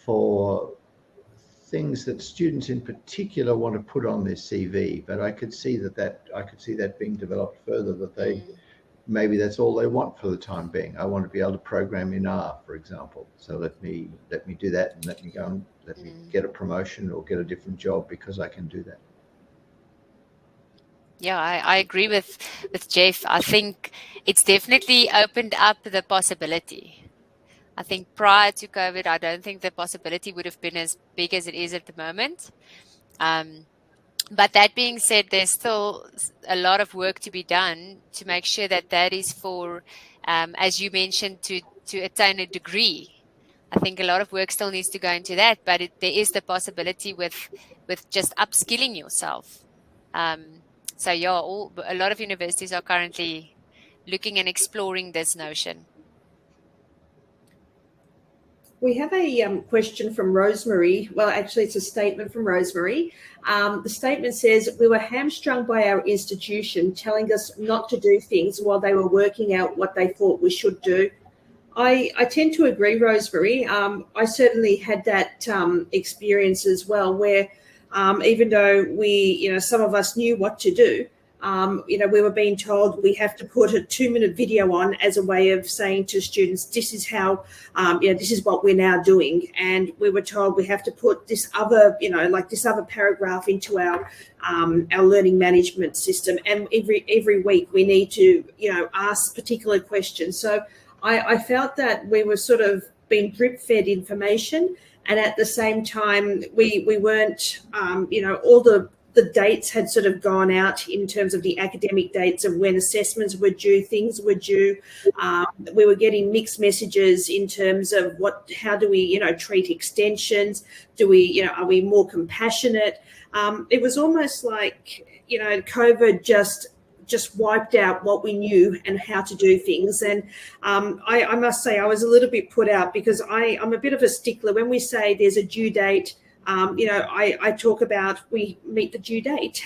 for things that students in particular want to put on their CV. But I could see that being developed further. That maybe that's all they want for the time being. I want to be able to program in R, for example. So let me do that, and let me get a promotion or get a different job because I can do that. Yeah, I agree with Geoff. I think it's definitely opened up the possibility. I think prior to COVID, I don't think the possibility would have been as big as it is at the moment. But that being said, there's still a lot of work to be done to make sure that is for, as you mentioned, to attain a degree. I think a lot of work still needs to go into that, but there is the possibility with just upskilling yourself. So yeah, a lot of universities are currently looking and exploring this notion. We have a question from Rosemary. Well, actually, it's a statement from Rosemary. The statement says, we were hamstrung by our institution telling us not to do things while they were working out what they thought we should do. I tend to agree, Rosemary. I certainly had that experience as well, where even though some of us knew what to do, we were being told we have to put a 2-minute video on as a way of saying to students, this is how, this is what we're now doing. And we were told we have to put this other, this other paragraph into our learning management system. And every week we need to, ask particular questions. So I felt that we were sort of being drip-fed information. And at the same time, we weren't, all the dates had sort of gone out in terms of the academic dates of when assessments were due, things were due. We were getting mixed messages in terms of how do we, treat extensions? Are we more compassionate? It was almost like, COVID just wiped out what we knew and how to do things. And I must say I was a little bit put out because I'm a bit of a stickler. When we say there's a due date, I talk about we meet the due date,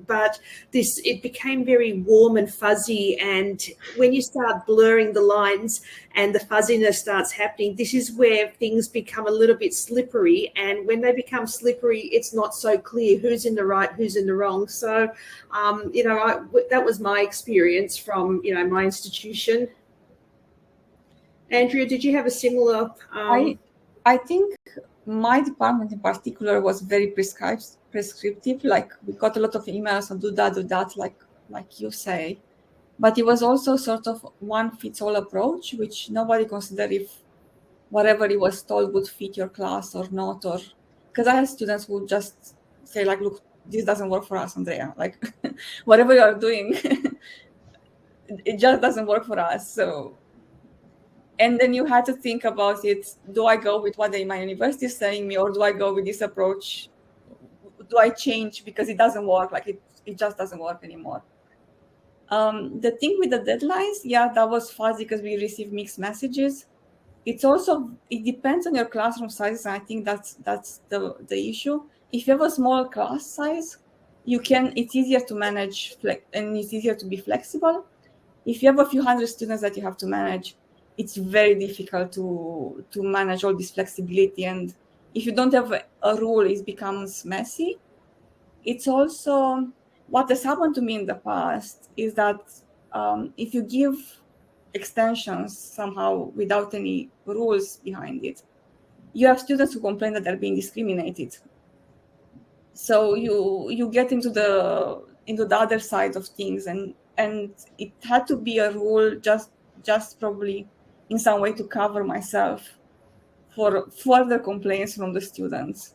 but it became very warm and fuzzy. And when you start blurring the lines and the fuzziness starts happening, this is where things become a little bit slippery. And when they become slippery, it's not so clear who's in the right, who's in the wrong. So, that was my experience from, my institution. Andreea, did you have a similar? I think my department in particular was very prescriptive. Like we got a lot of emails and do that, like you say. But it was also sort of one-fits-all approach, which nobody considered if whatever it was told would fit your class or not. Or because I had students who just say, like, look, this doesn't work for us, Andreea. Like whatever you are doing, it just doesn't work for us. So. And then you had to think about it. Do I go with what my university is saying me, or do I go with this approach? Do I change because it doesn't work? Like it just doesn't work anymore. The thing with the deadlines, yeah, that was fuzzy because we received mixed messages. It depends on your classroom size. And I think that's the issue. If you have a small class size, it's easier to manage and it's easier to be flexible. If you have a few hundred students that you have to manage, it's very difficult to manage all this flexibility. And if you don't have a rule, it becomes messy. It's also what has happened to me in the past is that if you give extensions somehow without any rules behind it, you have students who complain that they're being discriminated. So you get into the other side of things, and it had to be a rule just probably in some way to cover myself for further complaints from the students.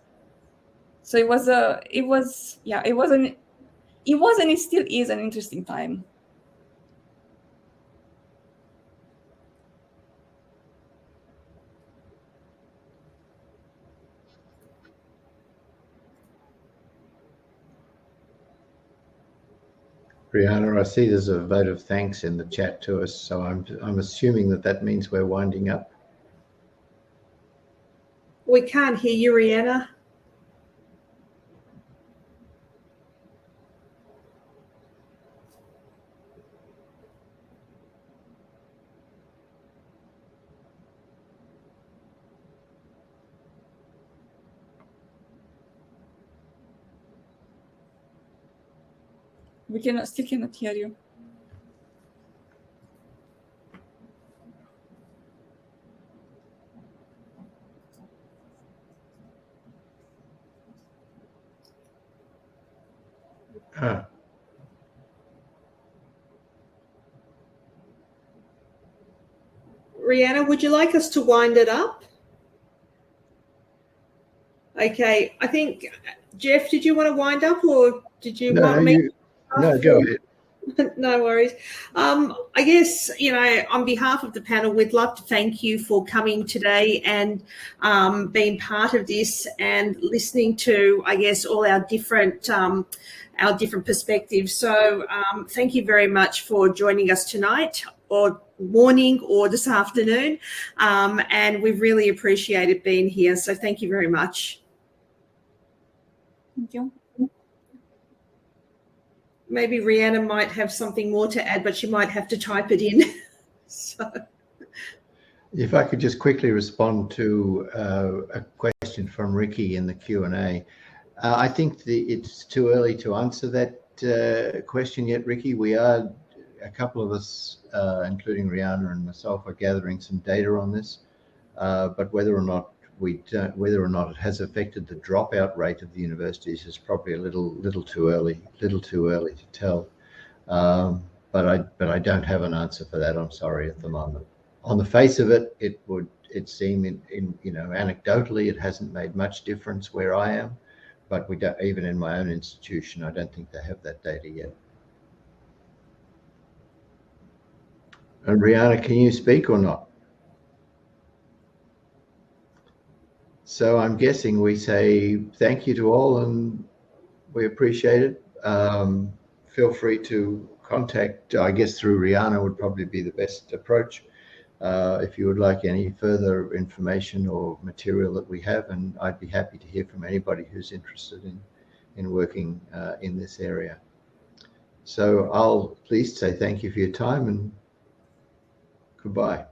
So it was and it still is an interesting time. Riana, I see there's a vote of thanks in the chat to us, so I'm assuming that means we're winding up. We can't hear you, Riana. We still cannot hear you. Riana, would you like us to wind it up? Okay, I think, Geoff, did you want to wind up, or did you want me? No, go ahead. No worries. I guess, on behalf of the panel, we'd love to thank you for coming today and being part of this and listening to, I guess, all our different perspectives. So thank you very much for joining us tonight or morning or this afternoon, and we've really appreciated being here. So thank you very much. Thank you. Maybe Riana might have something more to add, but she might have to type it in. So. If I could just quickly respond to a question from Ricky in the Q&A. I think it's too early to answer that question yet, Ricky. We are, a couple of us, including Riana and myself, are gathering some data on this, but whether or not it has affected the dropout rate of the universities is probably a little too early to tell. But I don't have an answer for that. I'm sorry at the moment. On the face of it, it seem in anecdotally it hasn't made much difference where I am, but we don't, even in my own institution, I don't think they have that data yet. And Riana, can you speak or not? So I'm guessing we say thank you to all and we appreciate it. Feel free to contact, I guess through Riana would probably be the best approach, if you would like any further information or material that we have, and I'd be happy to hear from anybody who's interested in working in this area. So I'll please say thank you for your time and goodbye.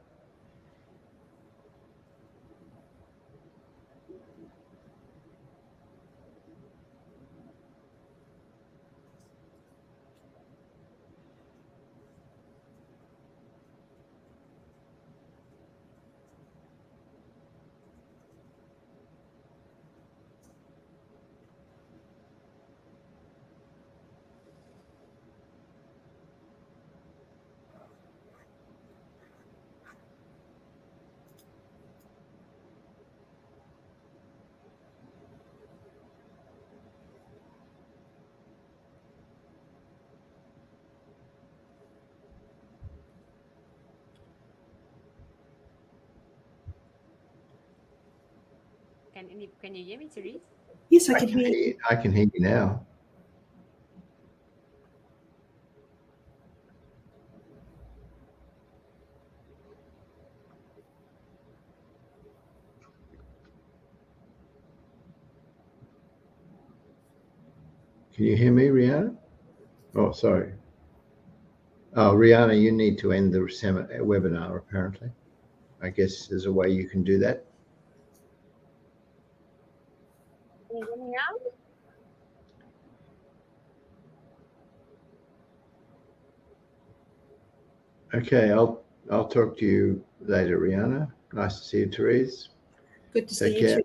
Can you hear me, Therese? Yes, I can hear you. I can hear you now. Can you hear me, Riana? Oh, sorry. Oh, Riana, you need to end the webinar, apparently. I guess there's a way you can do that. Can you hear me now? Okay, I'll talk to you later, Riana. Nice to see you, Therese. Good to see you too.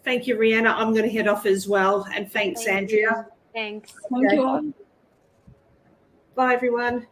Thank you, Riana. I'm going to head off as well. And thanks, Andreea. Thanks. Thank you all. Bye, everyone.